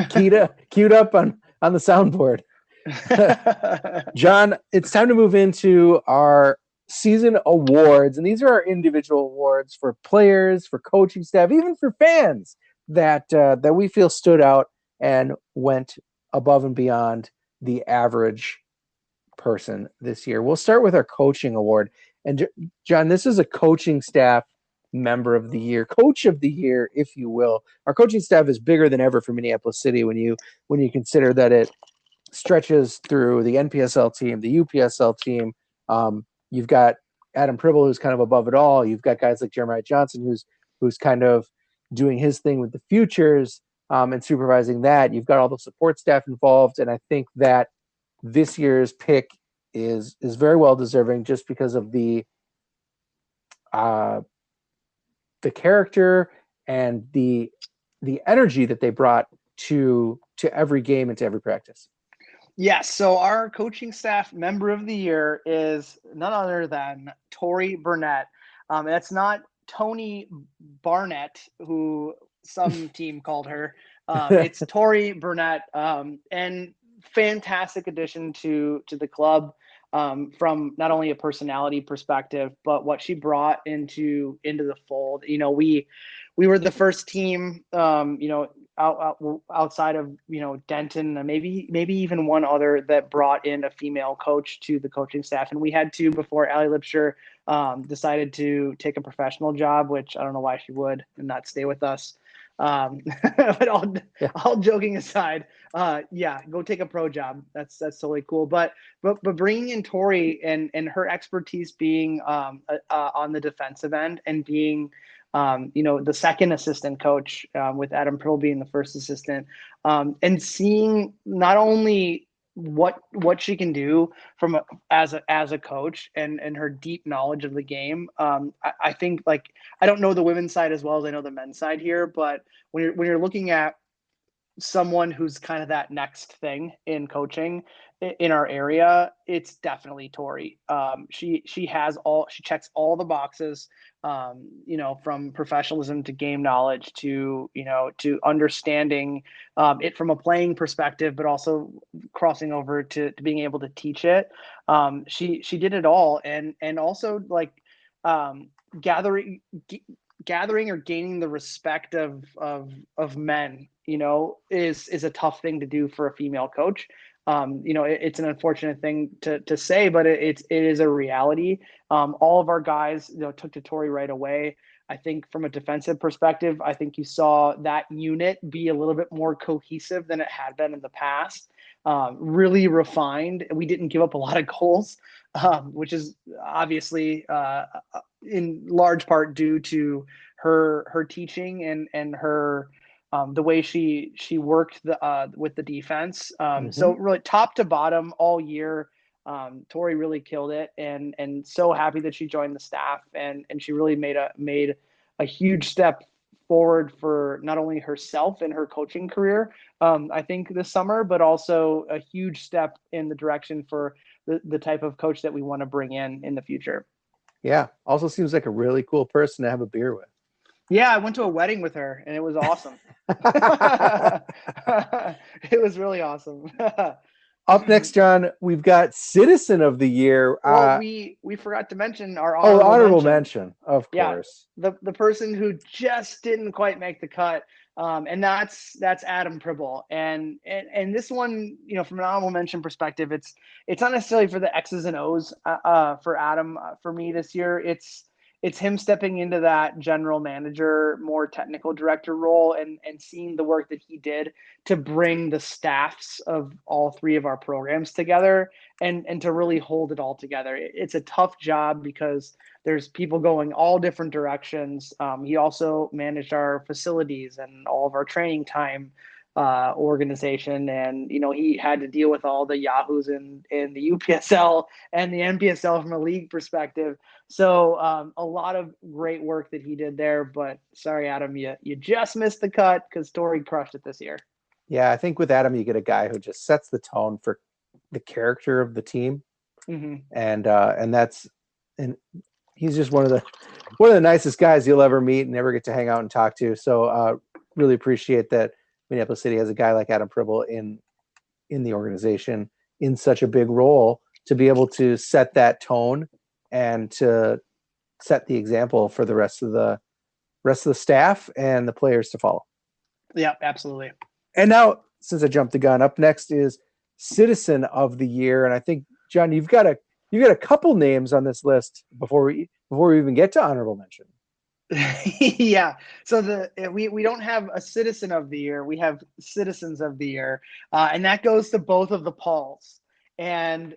queued up on the soundboard. John, it's time to move into our season awards, and these are our individual awards for players, for coaching staff, even for fans that we feel stood out and went above and beyond the average person this year. We'll start with our coaching award. And John, this is a coaching staff member of the year, coach of the year, if you will. Our coaching staff is bigger than ever for Minneapolis City when you consider that it stretches through the NPSL team, the UPSL team. You've got Adam Pribble, who's kind of above it all. You've got guys like Jeremiah Johnson, who's kind of doing his thing with the futures and supervising that. You've got all the support staff involved, and I think that this year's pick is very well deserving just because of the character and the energy that they brought to every game and to every practice. Yes. So our coaching staff member of the year is none other than Tori Burnett. That's not Tony Barnett, who some team called her. It's Tori Burnett, and fantastic addition to the club. From not only a personality perspective, but what she brought into the fold. We were the first team, outside of, Denton, and maybe even one other that brought in a female coach to the coaching staff. And we had two before Allie Lipscher decided to take a professional job, which I don't know why she would and not stay with us. But all joking aside, go take a pro job. That's totally cool. But bringing in Tori and her expertise being on the defensive end and being the second assistant coach with Adam Pribble being the first assistant, and seeing not only what she can do as a coach and her deep knowledge of the game. I think, like, I don't know the women's side as well as I know the men's side here, but when you're looking at someone who's kind of that next thing in coaching in our area, it's definitely Tori. She checks all the boxes, from professionalism to game knowledge to understanding it from a playing perspective, but also crossing over to being able to teach it. She did it all, and also like gathering or gaining the respect of men, is a tough thing to do for a female coach. It's an unfortunate thing to say, but it is a reality. All of our guys, took to Tori right away. I think from a defensive perspective, I think you saw that unit be a little bit more cohesive than it had been in the past. Really refined. We didn't give up a lot of goals, which is obviously in large part due to her teaching and her the way she worked with the defense. So really top to bottom all year, Tori really killed it, and so happy that she joined the staff, and she really made a huge step forward for not only herself and her coaching career, I think this summer, but also a huge step in the direction for the type of coach that we want to bring in the future. Yeah. Also seems like a really cool person to have a beer with. Yeah, I went to a wedding with her, and it was awesome. It was really awesome. Up next, John, we've got Citizen of the Year. Well, we forgot to mention our honorable mention, of yeah, course. The person who just didn't quite make the cut And that's Adam Pribble. And this one, from an honorable mention perspective, it's not necessarily for the X's and O's for Adam. For me this year, it's him stepping into that general manager, more technical director role, and seeing the work that he did to bring the staffs of all three of our programs together and to really hold it all together. It's a tough job because there's people going all different directions. He also managed our facilities and all of our training time organization, and he had to deal with all the yahoos in the UPSL and the NPSL from a league perspective. So a lot of great work that he did there. But sorry, Adam, you just missed the cut because Tori crushed it this year. Yeah, I think with Adam, you get a guy who just sets the tone for the character of the team, and he's just one of the nicest guys you'll ever meet and ever get to hang out and talk to. So really appreciate that Minneapolis City has a guy like Adam Pribble in the organization in such a big role to be able to set that tone and to set the example for the rest of the staff and the players to follow. Yeah, absolutely. And now, since I jumped the gun, up next is Citizen of the Year, and I think, John, you've got a couple names on this list before we even get to honorable mention. Yeah. So we don't have a Citizen of the Year. We have Citizens of the Year, and that goes to both of the Pauls. And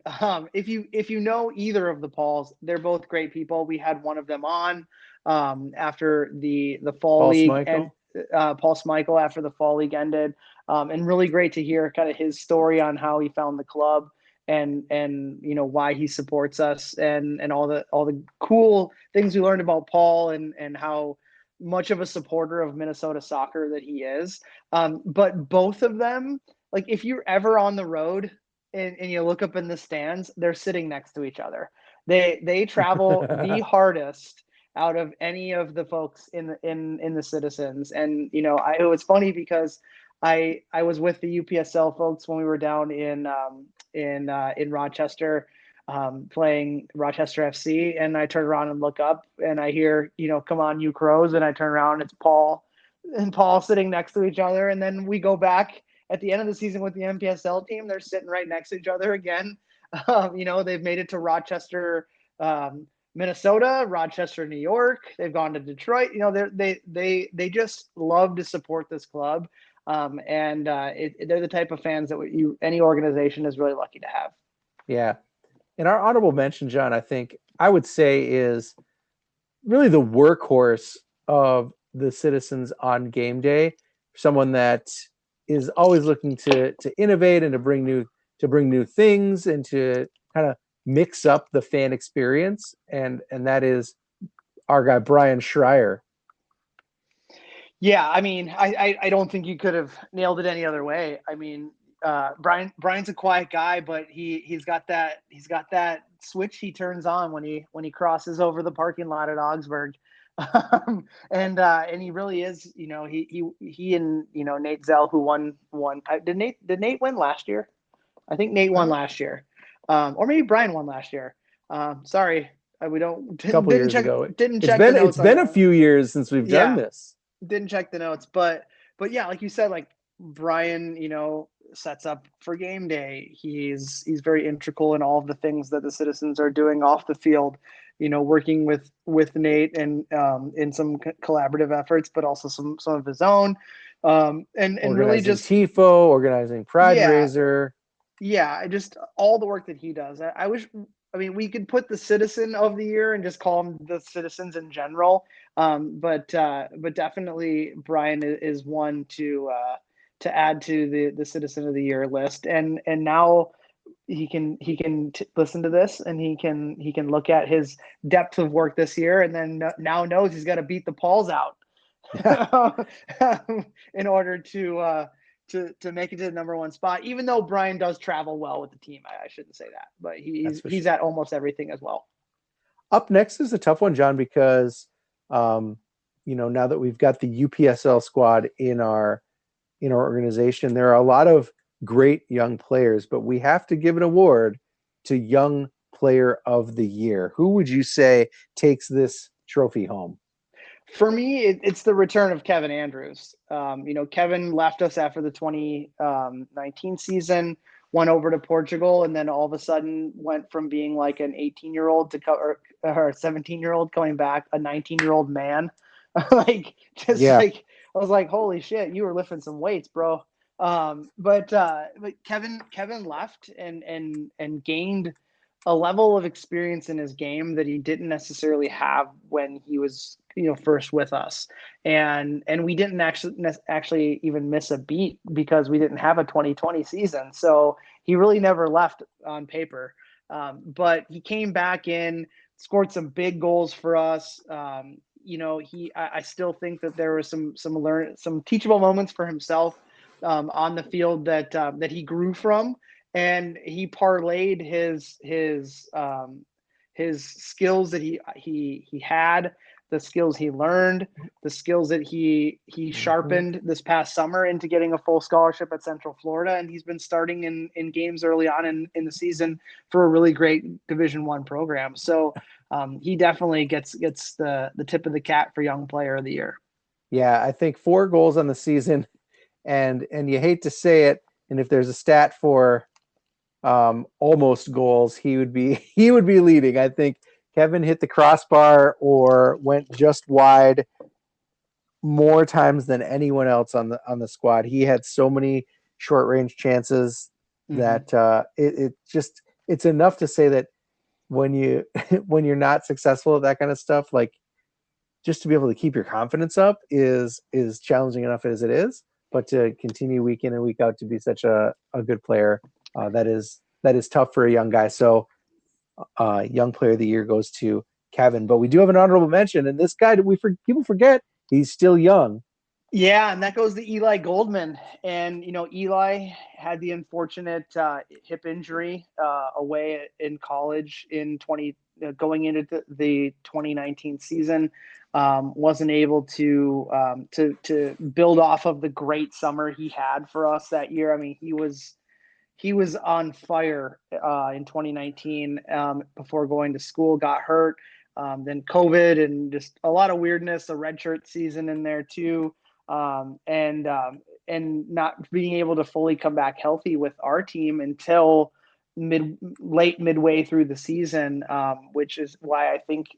if you know either of the Pauls, they're both great people. We had one of them on after the fall Paul league, Schmeichel. and Paul Schmeichel after the fall league ended, and really great to hear kind of his story on how he found the club and why he supports us and all the cool things we learned about Paul and how much of a supporter of Minnesota soccer that he is. But both of them, like if you're ever on the road and you look up in the stands, they're sitting next to each other. They travel the hardest out of any of the folks in the Citizens. And it was funny because I was with the UPSL folks when we were down in Rochester playing Rochester FC, and I turn around and look up and I hear, come on, you Crows, and I turn around, it's Paul and Paul sitting next to each other. And then we go back at the end of the season with the NPSL team, they're sitting right next to each other again. They've made it to Rochester, Minnesota, Rochester, New York. They've gone to Detroit. They just love to support this club. And they're the type of fans that any organization is really lucky to have. Yeah. And our honorable mention, John, I think I would say is really the workhorse of the Citizens on game day. Someone that is always looking to innovate and to bring new things and to kind of mix up the fan experience. And that is our guy, Brian Schreier. Yeah, I mean, I don't think you could have nailed it any other way. I mean, Brian's a quiet guy, but he's got that switch he turns on when he crosses over the parking lot at Augsburg, and he really is. He and Nate Zell, who won. Did Nate win last year? I think Nate won last year, or maybe Brian won last year. Sorry, we don't. A couple years ago. It's been a few years since we've done this. Didn't check the notes, but yeah, like you said, like Brian, sets up for game day. He's very integral in all of the things that the Citizens are doing off the field, working with Nate and in some collaborative efforts, but also some of his own, and really just TIFO, organizing Pride Raiser. Yeah, just all the work that he does. I wish. I mean, we could put the Citizen of the Year and just call them the Citizens in general. But definitely Brian is one to add to the Citizen of the Year list. And now he can listen to this and he can look at his depth of work this year and then now knows he's got to beat the Pauls out in order to make it to the number one spot, even though Brian does travel well with the team. I shouldn't say that, but he's at almost everything as well. Up next is a tough one, John, because now that we've got the UPSL squad in our organization, there are a lot of great young players, but we have to give an award to Young Player of the Year. Who would you say takes this trophy home? For me, it's the return of Kevin Andrews. Kevin left us after the 2019 season, went over to Portugal, and then all of a sudden went from being like an 18-year-old or a 17-year-old coming back, a 19-year-old man. Yeah. I was like, holy shit, you were lifting some weights, bro. But Kevin left and gained a level of experience in his game that he didn't necessarily have when he was first with us, and we didn't actually even miss a beat because we didn't have a 2020 season, so he really never left on paper. But he came back in, scored some big goals for us. I still think that there were some teachable moments for himself on the field that he grew from, and he parlayed his skills that he had, the skills he learned, the skills that he sharpened this past summer into getting a full scholarship at Central Florida, and he's been starting in games early on in the season for a really great Division I program. So he definitely gets the tip of the cap for Young Player of the Year. Yeah, I think 4 goals on the season, and you hate to say it, and if there's a stat for almost goals, he would be leading. I think Kevin hit the crossbar or went just wide more times than anyone else on the squad. He had so many short range chances that it's enough to say that when you're not successful at that kind of stuff, like, just to be able to keep your confidence up is challenging enough as it is, but to continue week in and week out to be such a good player, that is tough for a young guy. So Young Player of the Year goes to Kevin, but we do have an honorable mention, and this guy people forget he's still young. Yeah, and that goes to Eli Goldman. And, Eli had the unfortunate hip injury away in college going into the 2019 season. Wasn't able to build off of the great summer he had for us that year. I mean, he was on fire in 2019 before going to school, got hurt. Then COVID and just a lot of weirdness, a redshirt season in there too. And not being able to fully come back healthy with our team until midway through the season, which is why I think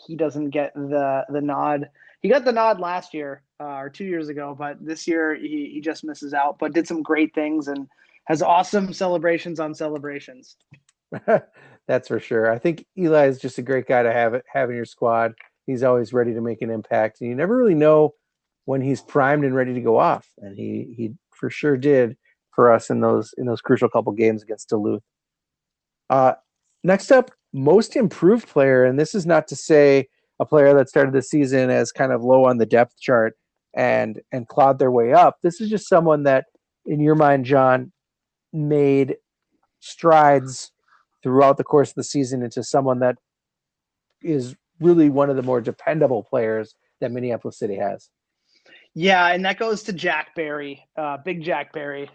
he doesn't get the nod. He got the nod last year or 2 years ago, but this year he just misses out, but did some great things and has awesome celebrations on celebrations. That's for sure. I think Eli is just a great guy to have in your squad. He's always ready to make an impact, and you never really know when he's primed and ready to go off. And he for sure did for us in those crucial couple games against Duluth. Next up, most improved player, and this is not to say a player that started the season as kind of low on the depth chart and clawed their way up. This is just someone that, in your mind, John, made strides throughout the course of the season into someone that is really one of the more dependable players that Minneapolis City has. Yeah, and that goes to Jack Barry, big Jack Barry.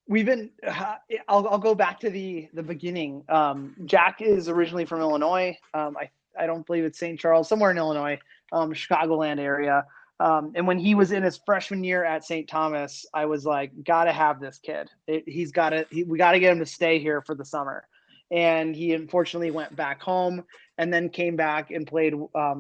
We've been. I'll go back to the beginning. Jack is originally from Illinois. I don't believe it's St. Charles, somewhere in Illinois, Chicagoland area. And when he was in his freshman year at St. Thomas, I was like, gotta have this kid. We got to get him to stay here for the summer. And he unfortunately went back home and then came back and played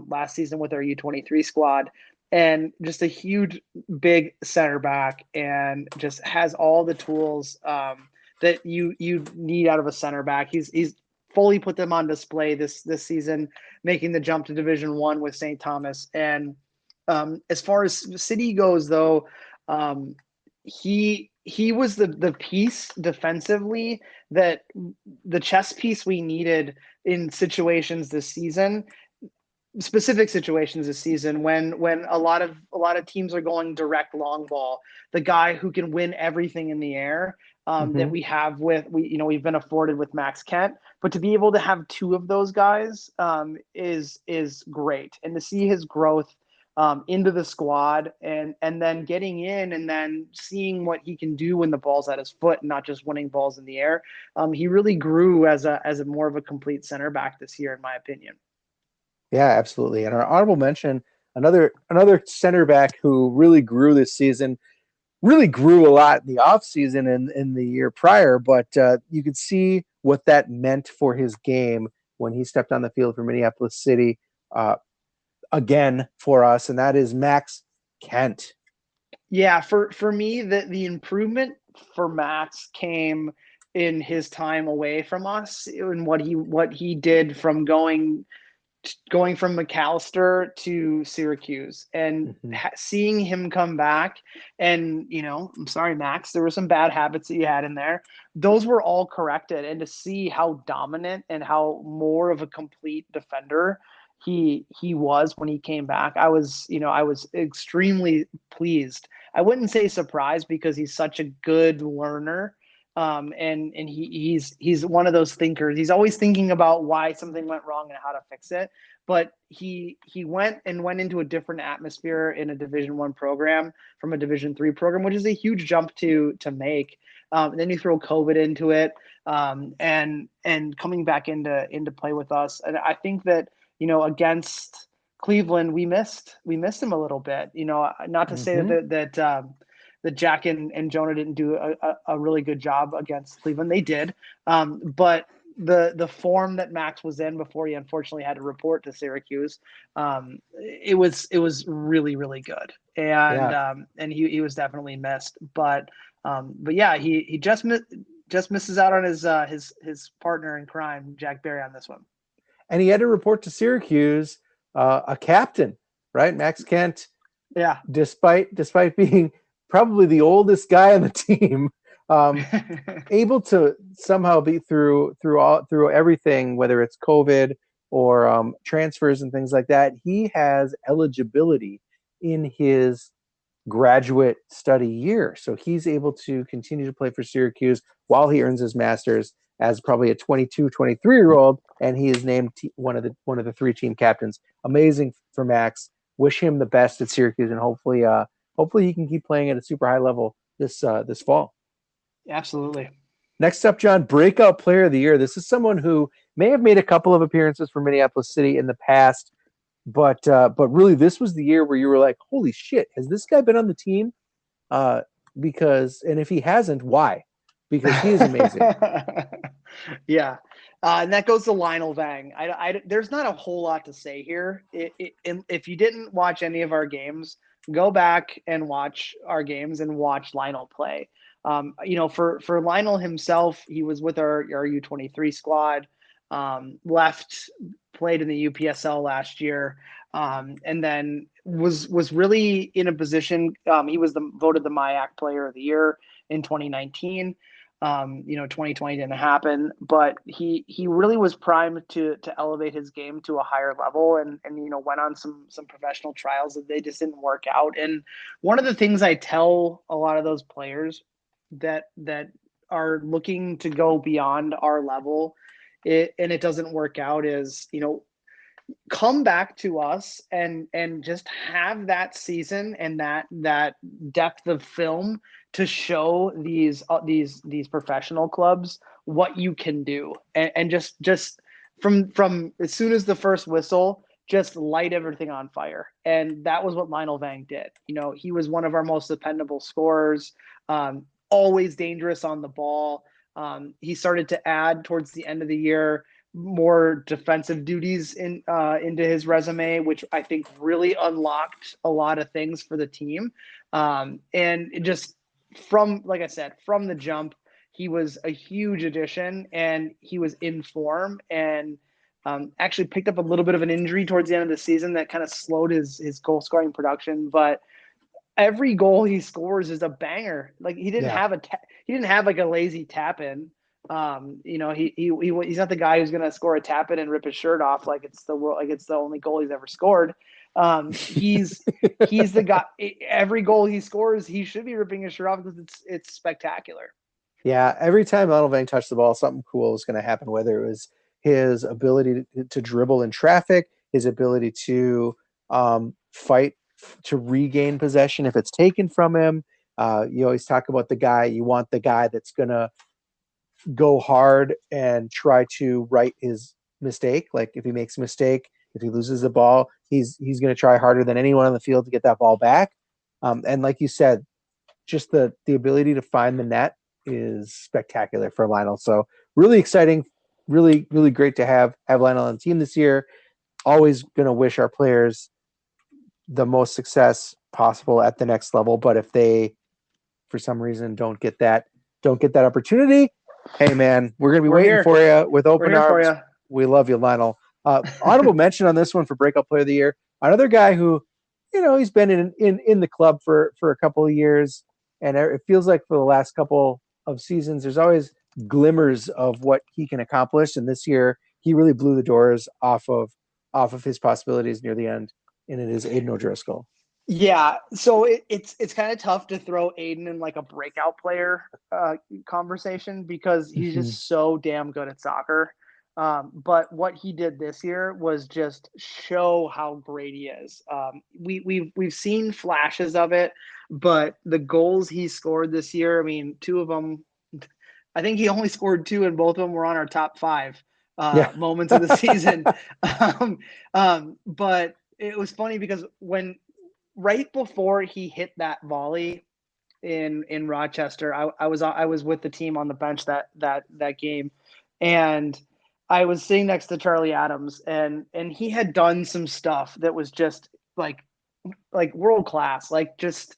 last season with our U23 squad. And just a huge, big center back, and just has all the tools that you need out of a center back. He's fully put them on display this season, making the jump to Division I with St. Thomas. And as far as City goes, though, he was the piece defensively, that the chess piece we needed in situations this season. Specific situations this season when a lot of teams are going direct long ball, the guy who can win everything in the air that we have we've been afforded with Max Kent, but to be able to have 2 of those guys is great, and to see his growth into the squad and then getting in and then seeing what he can do when the ball's at his foot and not just winning balls in the air. He really grew as a more of a complete center back this year, in my opinion. Yeah, absolutely. And our honorable mention, another center back who really grew this season, really grew a lot in the offseason and in the year prior, but you could see what that meant for his game when he stepped on the field for Minneapolis City again for us, and that is Max Kent. Yeah, for me, the improvement for Max came in his time away from us and what he did from going from McAllister to Syracuse and seeing him come back. And, I'm sorry, Max, there were some bad habits that you had in there. Those were all corrected. And to see how dominant and how more of a complete defender he was when he came back, I was extremely pleased. I wouldn't say surprised because he's such a good learner. And he's one of those thinkers. He's always thinking about why something went wrong and how to fix it. But he went into a different atmosphere in a Division I program from a Division III program, which is a huge jump to make. And then you throw COVID into it, and coming back into play with us. And I think that against Cleveland, we missed him a little bit. Not to say that Jack and Jonah didn't do a really good job against Cleveland. They did. But the form that Max was in before he unfortunately had to report to Syracuse, it was really, really good. And he was definitely missed. But yeah, he just misses out on his partner in crime, Jack Barry, on this one. And he had to report to Syracuse, a captain, right? Max Kent. Yeah. Despite being probably the oldest guy on the team, able to somehow be through everything, whether it's COVID or transfers and things like that. He has eligibility in his graduate study year, so he's able to continue to play for Syracuse while he earns his master's as probably a 22, 23-year-old, and he is named one of the 3 team captains. Amazing for Max. Wish him the best at Syracuse, and hopefully he can keep playing at a super high level this fall. Absolutely. Next up, John, breakout player of the year. This is someone who may have made a couple of appearances for Minneapolis City in the past, but really this was the year where you were like, holy shit, has this guy been on the team? And if he hasn't, why? Because he is amazing. Yeah. And that goes to Lionel Vang. There's not a whole lot to say here. If you didn't watch any of our games, go back and watch our games and watch Lionel play. For Lionel himself, he was with our U23 squad, played in the UPSL last year, and then was really in a position. He was voted the MIAC Player of the Year in 2019. 2020 didn't happen, but he really was primed to elevate his game to a higher level and went on some professional trials that they just didn't work out. And one of the things I tell a lot of those players that are looking to go beyond our level and it doesn't work out is, come back to us and just have that season and that depth of film to show these professional clubs what you can do, and just from as soon as the first whistle, just light everything on fire. And that was what Lionel Vang did. He was one of our most dependable scorers, always dangerous on the ball. He started to add towards the end of the year more defensive duties into his resume, which I think really unlocked a lot of things for the team. And it just like I said, from the jump, he was a huge addition and he was in form and actually picked up a little bit of an injury towards the end of the season that kind of slowed his goal scoring production. But every goal he scores is a banger. Like he didn't have like a lazy tap in. He's not the guy who's going to score a tap in and rip his shirt off like it's the only goal he's ever scored. He's the guy. Every goal he scores, he should be ripping his shirt off because it's spectacular. Yeah, every time Lionel Vang touched the ball, something cool was going to happen. Whether it was his ability to dribble in traffic, his ability to fight to regain possession if it's taken from him. You always talk about you want the guy that's going to go hard and try to right his mistake. Like if he makes a mistake, If he loses the ball, he's going to try harder than anyone on the field to get that ball back. And like you said, just the ability to find the net is spectacular for Lionel. So really exciting, really, really great to have Lionel on the team this year. Always going to wish our players the most success possible at the next level. But if they, for some reason, don't get that opportunity, hey man, we're going to be waiting here for you with open arms. For you. We love you, Lionel. Honorable mention on this one for Breakout Player of the Year. Another guy who, he's been in the club for a couple of years, and it feels like for the last couple of seasons, there's always glimmers of what he can accomplish. And this year, he really blew the doors off of his possibilities near the end, and it is Aiden O'Driscoll. Yeah, so it's kind of tough to throw Aiden in like a breakout player conversation because he's just so damn good at soccer. But what he did this year was just show how great he is. We've seen flashes of it, but the goals he scored this year, I mean, 2 of them, I think he only scored 2, and both of them were on our top 5 moments of the season. But it was funny because right before he hit that volley in Rochester, I was with the team on the bench that game, and I was sitting next to Charlie Adams, and he had done some stuff that was just like world class, like just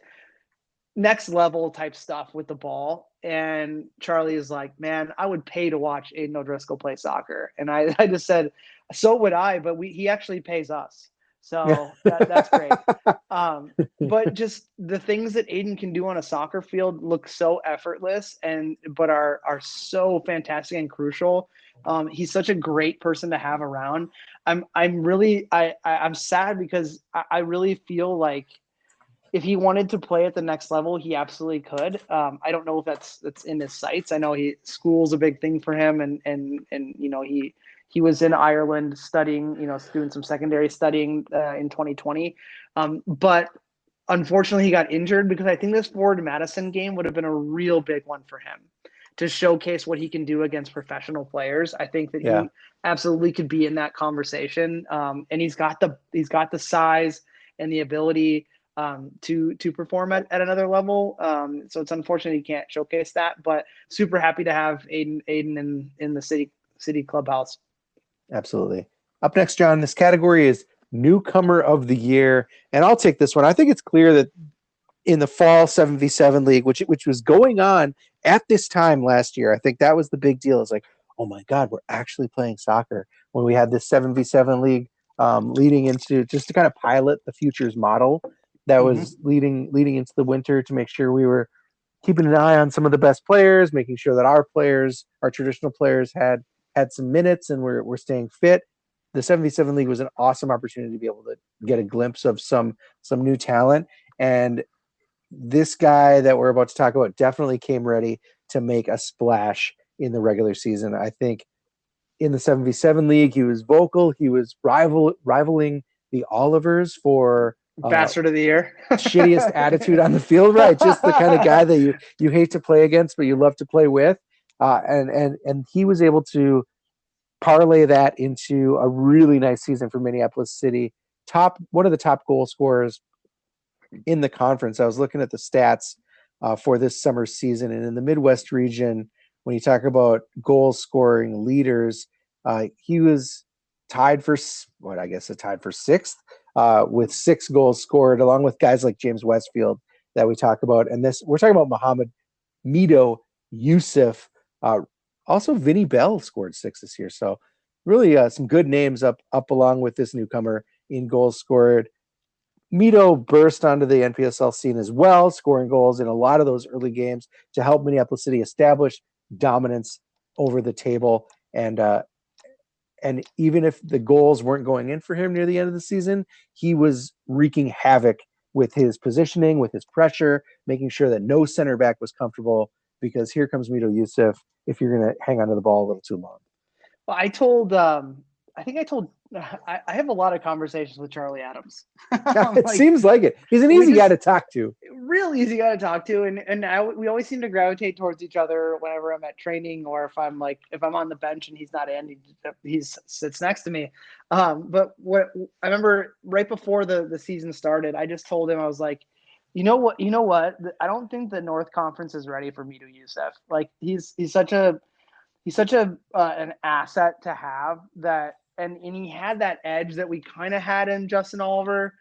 next level type stuff with the ball. And Charlie is like, man, I would pay to watch Aiden O'Driscoll play soccer. And I just said, so would I, but he actually pays us. So that's great. But just the things that Aiden can do on a soccer field look so effortless but are so fantastic and crucial. He's such a great person to have around. I'm sad because I really feel like if he wanted to play at the next level, he absolutely could. I don't know if that's in his sights. I know school's a big thing for him, and he was in Ireland studying, doing some secondary studying in 2020. But unfortunately, he got injured because I think this Ford Madison game would have been a real big one for him to showcase what he can do against professional players. I think that he absolutely could be in that conversation. And he's got the size and the ability to perform at another level. So it's unfortunate he can't showcase that, but super happy to have Aiden in the city clubhouse. Absolutely. Up next, John, this category is Newcomer of the Year, and I'll take this one. I think it's clear that in the fall 7v7 league, which was going on at this time last year, I think that was the big deal. It's like, oh my God, we're actually playing soccer when we had this 7v7 league leading into just to kind of pilot the futures model that was leading into the winter to make sure we were keeping an eye on some of the best players, making sure that our traditional players had some minutes and we're staying fit. The 7v7 league was an awesome opportunity to be able to get a glimpse of some new talent. And this guy that we're about to talk about definitely came ready to make a splash in the regular season. I think in the 7v7 league, he was vocal. He was rivaling the Olivers for Bastard of the Year. Shittiest attitude on the field, right? Just the kind of guy that you hate to play against, but you love to play with. And he was able to parlay that into a really nice season for Minneapolis City. One of the top goal scorers in the conference. I was looking at the stats for this summer season, and in the Midwest region, when you talk about goal scoring leaders, he was tied for sixth with 6 goals scored, along with guys like James Westfield that we talk about. And we're talking about Mohammed Mido Yusuf. Also, Vinny Bell scored 6 this year. So really some good names up along with this newcomer in goals scored. Mido burst onto the NPSL scene as well, scoring goals in a lot of those early games to help Minneapolis City establish dominance over the table. And even if the goals weren't going in for him near the end of the season, he was wreaking havoc with his positioning, with his pressure, making sure that no center back was comfortable, because here comes Mido Yusuf if you're going to hang onto the ball a little too long. Well, I told I think I have a lot of conversations with Charlie Adams. It seems like it. He's an easy guy to talk to. Real easy guy to talk to, and we always seem to gravitate towards each other whenever I'm at training, or if I'm on the bench and he's not in, he sits next to me. But what I remember right before the season started, I just told him, I was like, you know what, I don't think the North Conference is ready for Mido Youssef. Like he's such an asset to have, that, and he had that edge that we kind of had in Justin Oliver,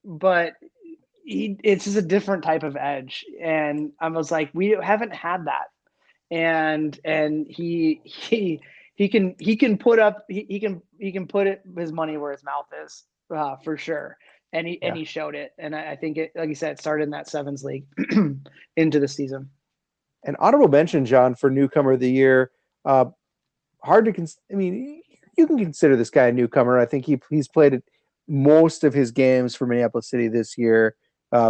but it's just a different type of edge, and I was like, we haven't had that, and he can put his money where his mouth is, for sure, and he showed it, and I think it, like you said, it started in that sevens league into the season. An honorable mention, John, for newcomer of the year. Hard to you can consider this guy a newcomer. I think he's played most of his games for Minneapolis City this year,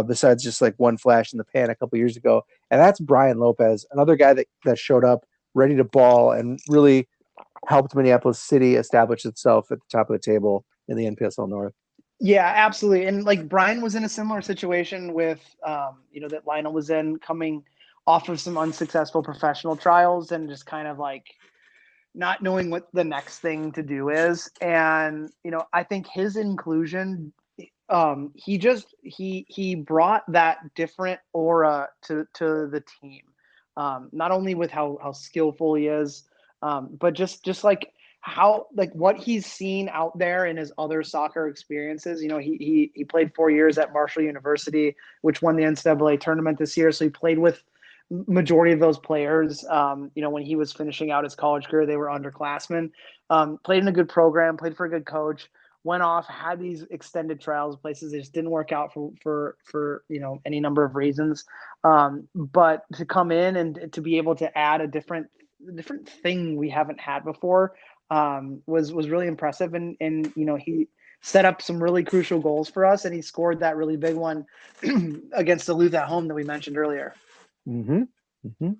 besides just like one flash in the pan a couple years ago. And that's Brian Lopez, another guy that showed up ready to ball and really helped Minneapolis City establish itself at the top of the table in the NPSL North. Yeah, absolutely. And like Brian was in a similar situation with, that Lionel was in, coming off of some unsuccessful professional trials and just kind of like not knowing what the next thing to do is. And, I think his inclusion, he brought that different aura to the team. Not only with how skillful he is, but just like how, like what he's seen out there in his other soccer experiences. He played 4 years at Marshall University, which won the NCAA tournament this year. So he played with majority of those players. When he was finishing out his college career, they were underclassmen. Played in a good program, played for a good coach, went off, had these extended trials places that just didn't work out for any number of reasons. But to come in and to be able to add a different thing we haven't had before, was really impressive. And he set up some really crucial goals for us, and he scored that really big one against Duluth at home that we mentioned earlier. Mm-hmm. Mm-hmm.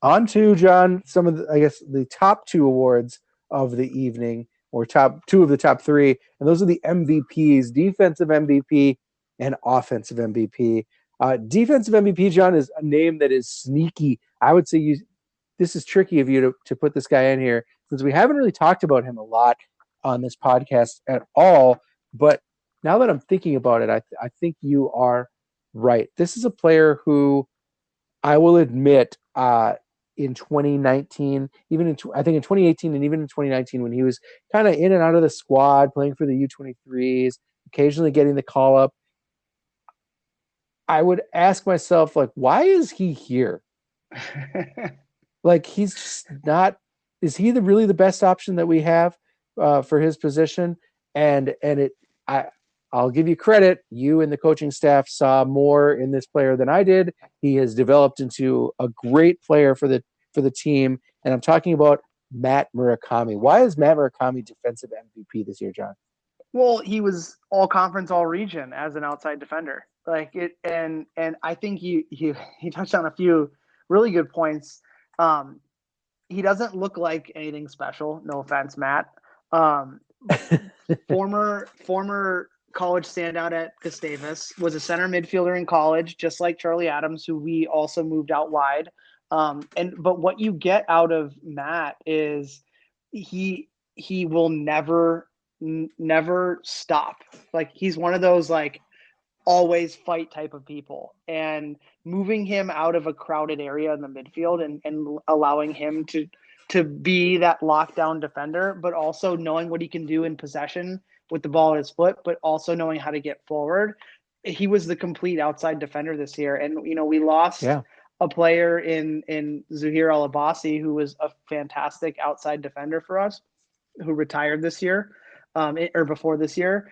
On to, John, some of the top two awards of the evening, or top two of the top three, and those are the MVPs: defensive MVP and offensive MVP. Defensive MVP, John, is a name that is sneaky. I would say this is tricky of you to put this guy in here, since we haven't really talked about him a lot on this podcast at all. But now that I'm thinking about it, I think you are right. This is a player who, I will admit, in 2019, I think in 2018 and even in 2019, when he was kind of in and out of the squad, playing for the U23s, occasionally getting the call up, I would ask myself, like, why is he here? Like, he's just not. Is he really the best option that we have for his position? I'll give you credit. You and the coaching staff saw more in this player than I did. He has developed into a great player for the team. And I'm talking about Matt Murakami. Why is Matt Murakami defensive MVP this year, John? Well, he was all conference, all region as an outside defender. Like it, and I think he touched on a few really good points. He doesn't look like anything special. No offense, Matt. Former college standout at Gustavus, was a center midfielder in college, just like Charlie Adams, who we also moved out wide. But what you get out of Matt is he will never stop. Like, he's one of those like always fight type of people, and moving him out of a crowded area in the midfield and allowing him to be that lockdown defender, but also knowing what he can do in possession with the ball at his foot, but also knowing how to get forward. He was the complete outside defender this year. And, we lost a player in Zuhair Al-Abbasi, who was a fantastic outside defender for us, who retired this year, or before this year.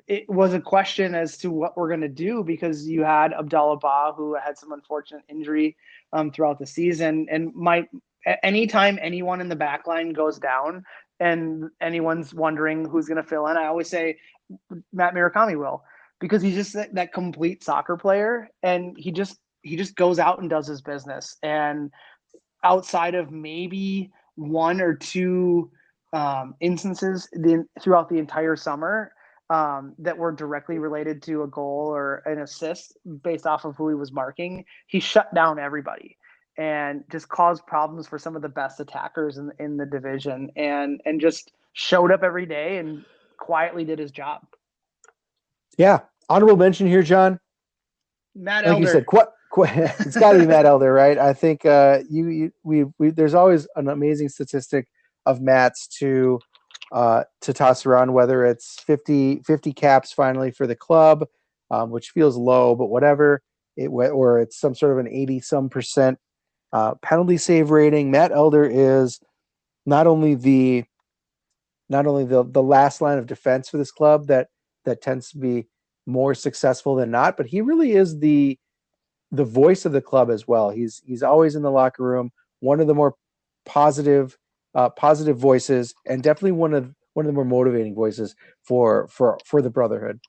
It was a question as to what we're going to do, because you had Abdallah Ba, who had some unfortunate injury throughout the season, and anytime anyone in the back line goes down and anyone's wondering who's going to fill in, I always say Matt Murakami will, because he's just that complete soccer player, and he just goes out and does his business. And outside of maybe one or two instances throughout the entire summer that were directly related to a goal or an assist based off of who he was marking. He shut down everybody and just caused problems for some of the best attackers in the division, and just showed up every day and quietly did his job. Yeah. Honorable mention here, John. Matt like Elder. you said, it's got to be Matt Elder, right? I think there's always an amazing statistic of Matt's to toss around, whether it's 50 caps finally for the club, which feels low, but whatever, or it's some sort of an 80-some% penalty save rating. Matt Elder is not only the last line of defense for this club that tends to be more successful than not, but he really is the voice of the club as well. He's always in the locker room, one of the more positive voices, and definitely one of the more motivating voices for the brotherhood.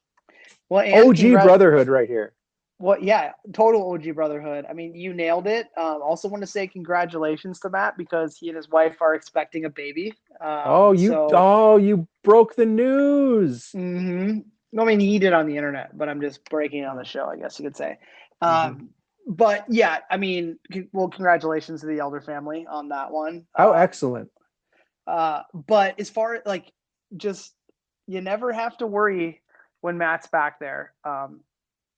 Well, OG brotherhood right here. Well, yeah, total OG brotherhood. I mean, you nailed it. Also want to say congratulations to Matt, because he and his wife are expecting a baby. You broke the news. Mm-hmm. I mean, he did on the internet, but I'm just breaking it on the show, I guess you could say. But yeah, I mean, well, congratulations to the Elder family on that one. How excellent. But as far as just, you never have to worry when Matt's back there.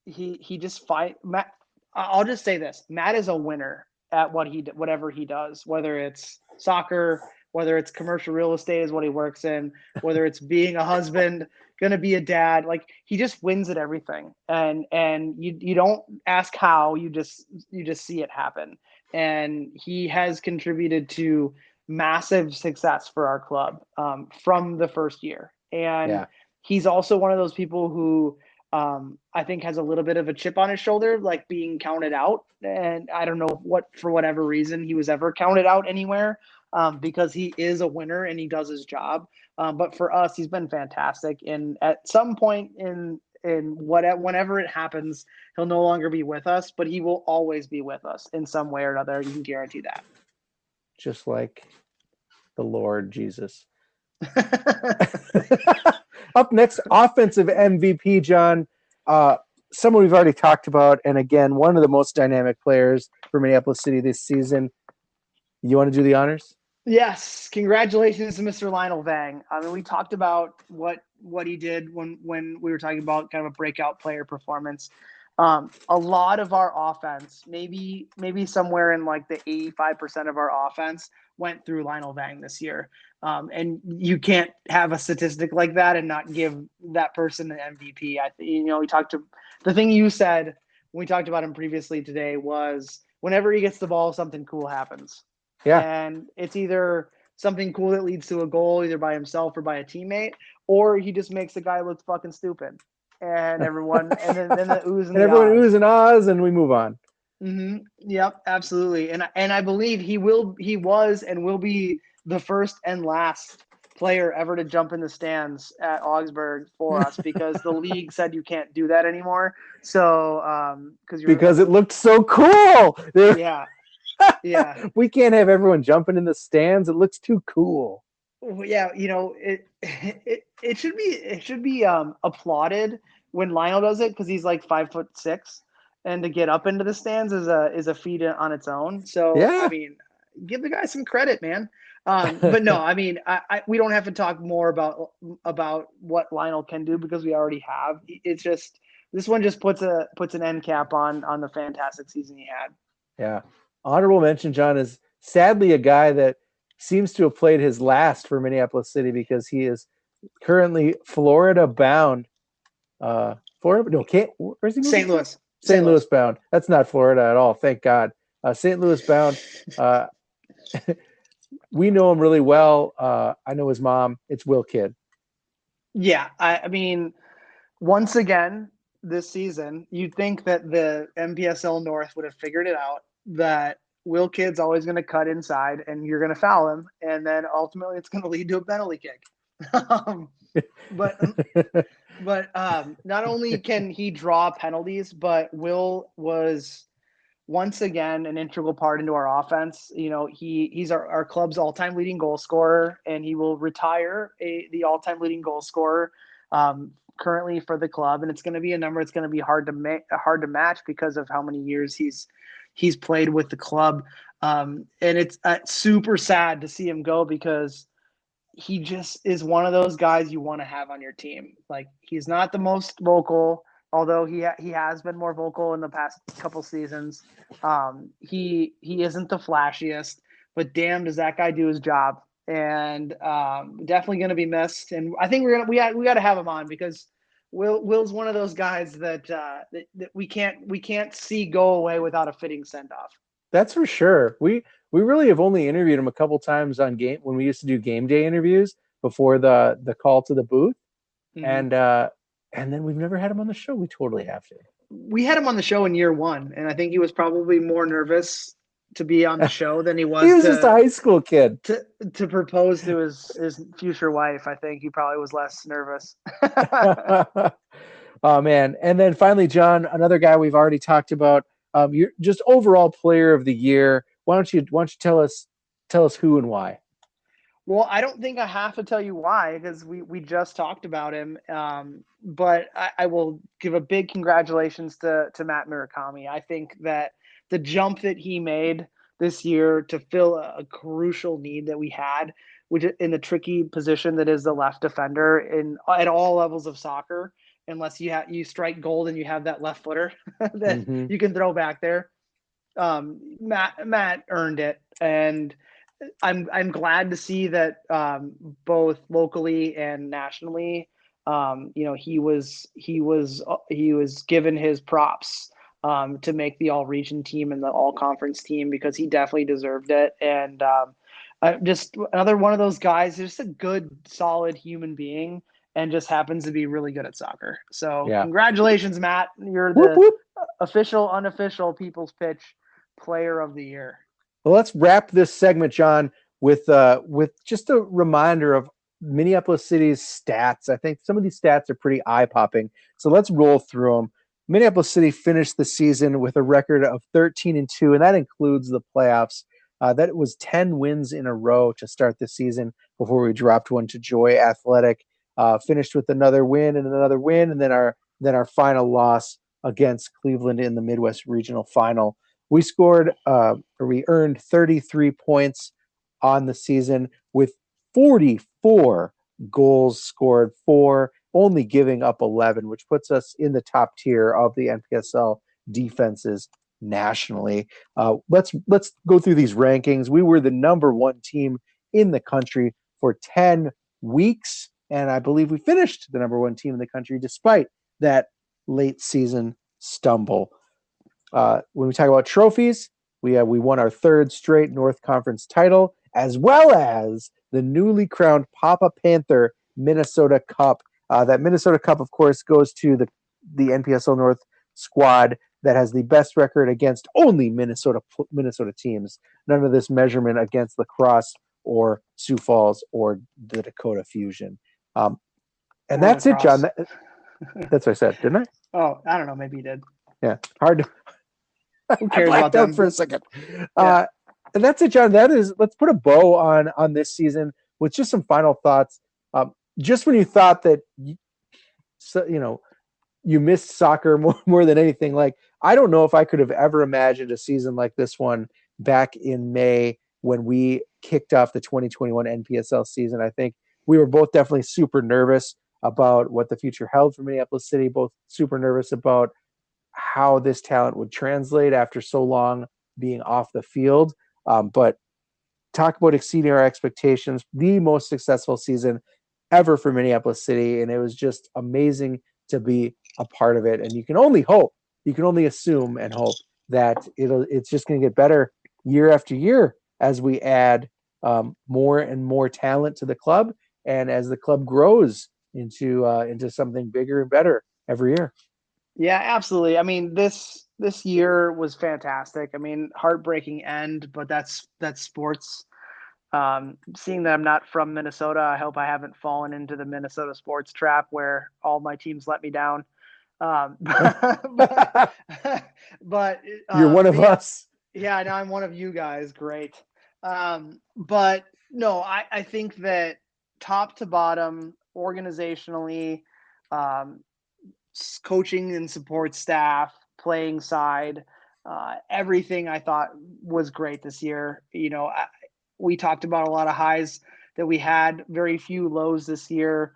He just Matt. I'll just say this: Matt is a winner at whatever he does, whether it's soccer, whether it's commercial real estate is what he works in, whether it's being a husband, going to be a dad. Like, he just wins at everything. And you don't ask how, you just see it happen. And he has contributed to massive success for our club from the first year. And he's also one of those people who I think has a little bit of a chip on his shoulder, like being counted out. And I don't know for whatever reason he was ever counted out anywhere. Because he is a winner and he does his job. But for us, he's been fantastic. And at some point whenever it happens, he'll no longer be with us, but he will always be with us in some way or another. You can guarantee that. Just like the Lord Jesus. Up next, offensive MVP, John. Someone we've already talked about, and again, one of the most dynamic players for Minneapolis City this season. You want to do the honors? Yes, congratulations to Mr. Lionel Vang. I mean, we talked about what he did when we were talking about kind of a breakout player performance. A lot of our offense, maybe somewhere in like the 85% of our offense, went through Lionel Vang this year. And you can't have a statistic like that and not give that person an MVP. The thing you said when we talked about him previously today was, whenever he gets the ball, something cool happens. Yeah. And it's either something cool that leads to a goal, either by himself or by a teammate, or he just makes the guy look fucking stupid. And everyone, and then the oohs and everyone oohs and ahs, and we move on. Mm-hmm. Yep, absolutely. And I believe he was and will be the first and last player ever to jump in the stands at Augsburg for us, because the league said you can't do that anymore. So, because it looked so cool. Yeah. Yeah. We can't have everyone jumping in the stands. It looks too cool. Yeah, it should be applauded when Lionel does it, because he's like 5'6", and to get up into the stands is a feat on its own. So yeah. I mean, give the guy some credit, man. But no, I mean, we don't have to talk more about what Lionel can do, because we already have. It's just, this one just puts an end cap on the fantastic season he had. Yeah. Honorable mention, John, is sadly a guy that seems to have played his last for Minneapolis City, because he is currently Florida bound. Where's he? St. Louis. St. Louis bound. That's not Florida at all. Thank God. St. Louis bound. We know him really well. I know his mom. It's Will Kidd. Yeah. I mean, once again, this season, you'd think that the NPSL North would have figured it out, that Will Kidd's always going to cut inside and you're going to foul him, and then ultimately it's going to lead to a penalty kick. But not only can he draw penalties, but Will was once again an integral part into our offense. You know, he's our club's all-time leading goal scorer, and he will retire the all-time leading goal scorer currently for the club. And it's going to be a number it's going to be hard to match because of how many years he's played with the club. And it's super sad to see him go, because he just is one of those guys you want to have on your team. Like, he's not the most vocal, although he has been more vocal in the past couple seasons. He isn't the flashiest, but damn, does that guy do his job. And definitely going to be missed. And I think we got to have him on, because Will's one of those guys that we can't see go away without a fitting send off. That's for sure. We really have only interviewed him a couple times on game when we used to do game day interviews before the call to the booth, and then we've never had him on the show. We totally have to. We had him on the show in year one, and I think he was probably more nervous to be on the show than he was. He was just a high school kid to propose to his future wife. I think he probably was less nervous. Oh man! And then finally, John, another guy we've already talked about. You're just overall player of the year. Why don't you tell us who and why? Well, I don't think I have to tell you why, because we just talked about him. But I will give a big congratulations to Matt Murakami. I think that the jump that he made this year to fill a crucial need that we had, which in the tricky position that is the left defender at all levels of soccer, unless you strike gold and you have that left footer that you can throw back there. Matt earned it, and I'm glad to see that both locally and nationally, he was given his props to make the all-region team and the all-conference team, because he definitely deserved it. And just another one of those guys, just a good, solid human being, and just happens to be really good at soccer. So Congratulations, Matt. You're the official, unofficial People's Pitch Player of the Year. Well, let's wrap this segment, John, with just a reminder of Minneapolis City's stats. I think some of these stats are pretty eye-popping. So let's roll through them. Minneapolis City finished the season with a record of 13-2, and that includes the playoffs. That was 10 wins in a row to start the season before we dropped one to Joy Athletic. Finished with another win, and then our final loss against Cleveland in the Midwest Regional Final. We earned 33 points on the season with 44 goals scored, only giving up 11, which puts us in the top tier of the NPSL defenses nationally. Let's go through these rankings. We were the number one team in the country for 10 weeks, and I believe we finished the number one team in the country despite that late season stumble. When we talk about trophies, we won our third straight North Conference title, as well as the newly crowned Papa Panther Minnesota Cup. That Minnesota Cup, of course, goes to the NPSL North squad that has the best record against only Minnesota teams. None of this measurement against La Crosse or Sioux Falls or the Dakota Fusion. And that's it, John. That's what I said, didn't I? Oh, I don't know. Maybe you did. Yeah, hard to. Who cares about them for a second? And that's it, John. Let's put a bow on this season with just some final thoughts. Just when you thought that you missed soccer more than anything, like I don't know if I could have ever imagined a season like this one back in May when we kicked off the 2021 NPSL season. I think we were both definitely super nervous about what the future held for Minneapolis City, both super nervous about how this talent would translate after so long being off the field. But talk about exceeding our expectations, the most successful season ever for Minneapolis City. And it was just amazing to be a part of it. And you can only assume and hope that it's just going to get better year after year as we add more and more talent to the club. And as the club grows into something bigger and better every year. Yeah, absolutely. I mean, this year was fantastic. I mean, heartbreaking end, but that's sports. Seeing that I'm not from Minnesota, I hope I haven't fallen into the Minnesota sports trap where all my teams let me down. But you're one of us. Yeah, now I'm one of you guys. Great. But no, I think that top to bottom, organizationally, coaching and support staff, playing side, everything I thought was great this year. We talked about a lot of highs that we had, very few lows this year.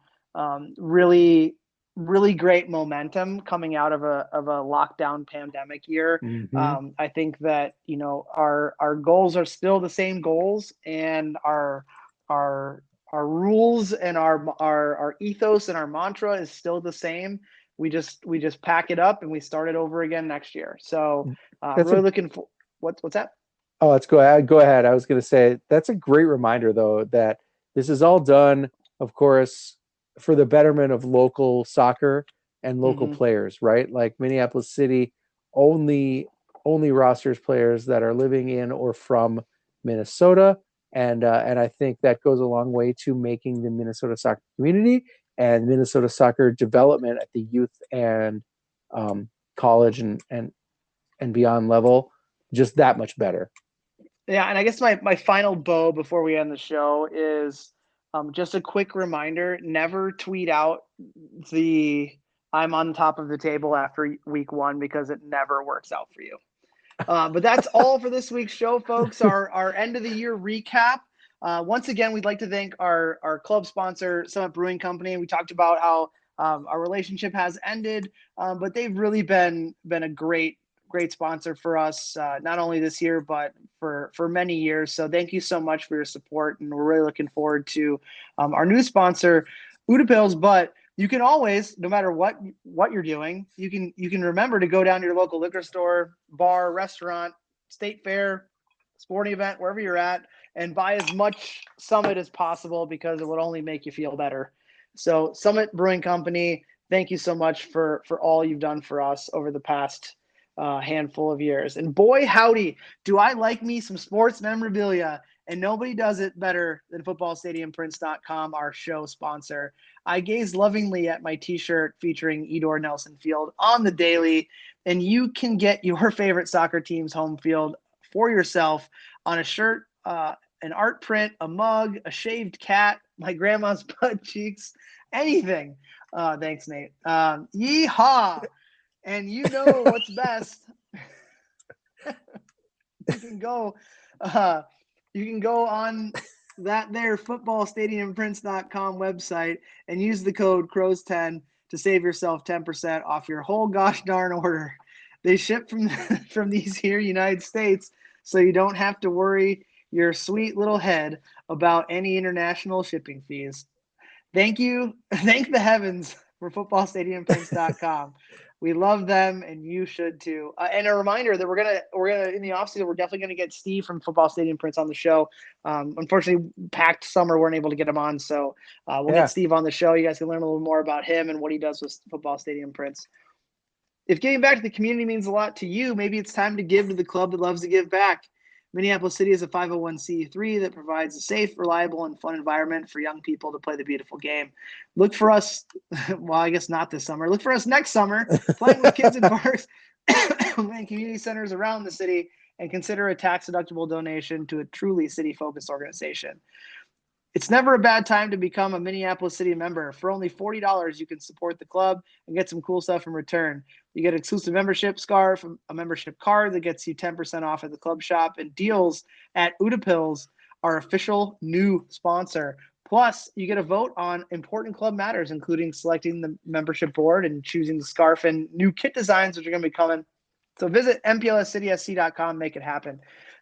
Really great momentum coming out of a lockdown pandemic year. Mm-hmm. I think that our goals are still the same goals, and our rules and our ethos and our mantra is still the same. We just pack it up and we start it over again next year. So really looking for what's that? Oh, let's go ahead. Go ahead. I was going to say that's a great reminder, though, that this is all done, of course, for the betterment of local soccer and local players, right? Like Minneapolis City only rosters players that are living in or from Minnesota, and I think that goes a long way to making the Minnesota soccer community and Minnesota soccer development at the youth and college and beyond level just that much better. Yeah, and I guess my final bow before we end the show is just a quick reminder: never tweet out the "I'm on top of the table" after week 1, because it never works out for you. But that's all for this week's show, folks. Our end of the year recap. Once again, we'd like to thank our club sponsor, Summit Brewing Company. We talked about how our relationship has ended, but they've really been a great sponsor for us, not only this year, but for many years. So thank you so much for your support. And we're really looking forward to our new sponsor, Unofficial. But you can always, no matter what you're doing, you can remember to go down to your local liquor store, bar, restaurant, state fair, sporting event, wherever you're at, and buy as much Summit as possible, because it would only make you feel better. So Summit Brewing Company, thank you so much for all you've done for us over the past handful of years. And boy, howdy, do I like me some sports memorabilia, and nobody does it better than footballstadiumprints.com, our show sponsor. I gaze lovingly at my t-shirt featuring Edor Nelson Field on the daily, and you can get your favorite soccer team's home field for yourself on a shirt, an art print, a mug, a shaved cat, my grandma's butt cheeks, anything. Thanks, Nate. Yeehaw! And you know what's best. You can go on that there footballstadiumprints.com website and use the code CROWS10 to save yourself 10% off your whole gosh darn order. They ship from these here United States, so you don't have to worry your sweet little head about any international shipping fees. Thank you. Thank the heavens for footballstadiumprints.com. We love them, and you should too. And a reminder that we're gonna in the offseason, we're definitely gonna get Steve from Football Stadium Prints on the show. Unfortunately, packed summer, weren't able to get him on, so we'll get Steve on the show. You guys can learn a little more about him and what he does with Football Stadium Prints. If giving back to the community means a lot to you, maybe it's time to give to the club that loves to give back. Minneapolis City is a 501c3 that provides a safe, reliable, and fun environment for young people to play the beautiful game. Look for us, well, I guess not this summer. Look for us next summer, playing with kids in parks and community centers around the city, and consider a tax-deductible donation to a truly city-focused organization. It's never a bad time to become a Minneapolis City member. For only $40, you can support the club and get some cool stuff in return. You get exclusive membership scarf, a membership card that gets you 10% off at the club shop, and deals at Unofficial, our official new sponsor. Plus, you get a vote on important club matters, including selecting the membership board and choosing the scarf and new kit designs, which are going to be coming. So visit mplscitysc.com, make it happen.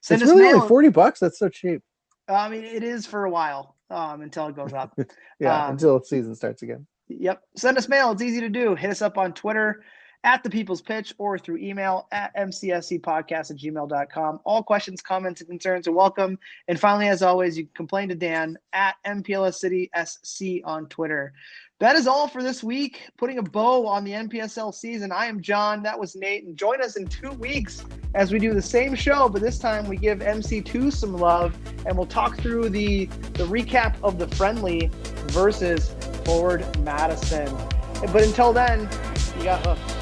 It's really only $40. That's so cheap. I mean, it is for a while until it goes up. Until the season starts again. Yep. Send us mail. It's easy to do. Hit us up on Twitter at The People's Pitch or through email at mcscpodcast@gmail.com. All questions, comments, and concerns are welcome. And finally, as always, you can complain to Dan at MPLSCitySC on Twitter. That is all for this week. Putting a bow on the NPSL season. I am John. That was Nate. And join us in 2 weeks as we do the same show, but this time we give MC2 some love, and we'll talk through the recap of the friendly versus Forward Madison. But until then, You got hooked.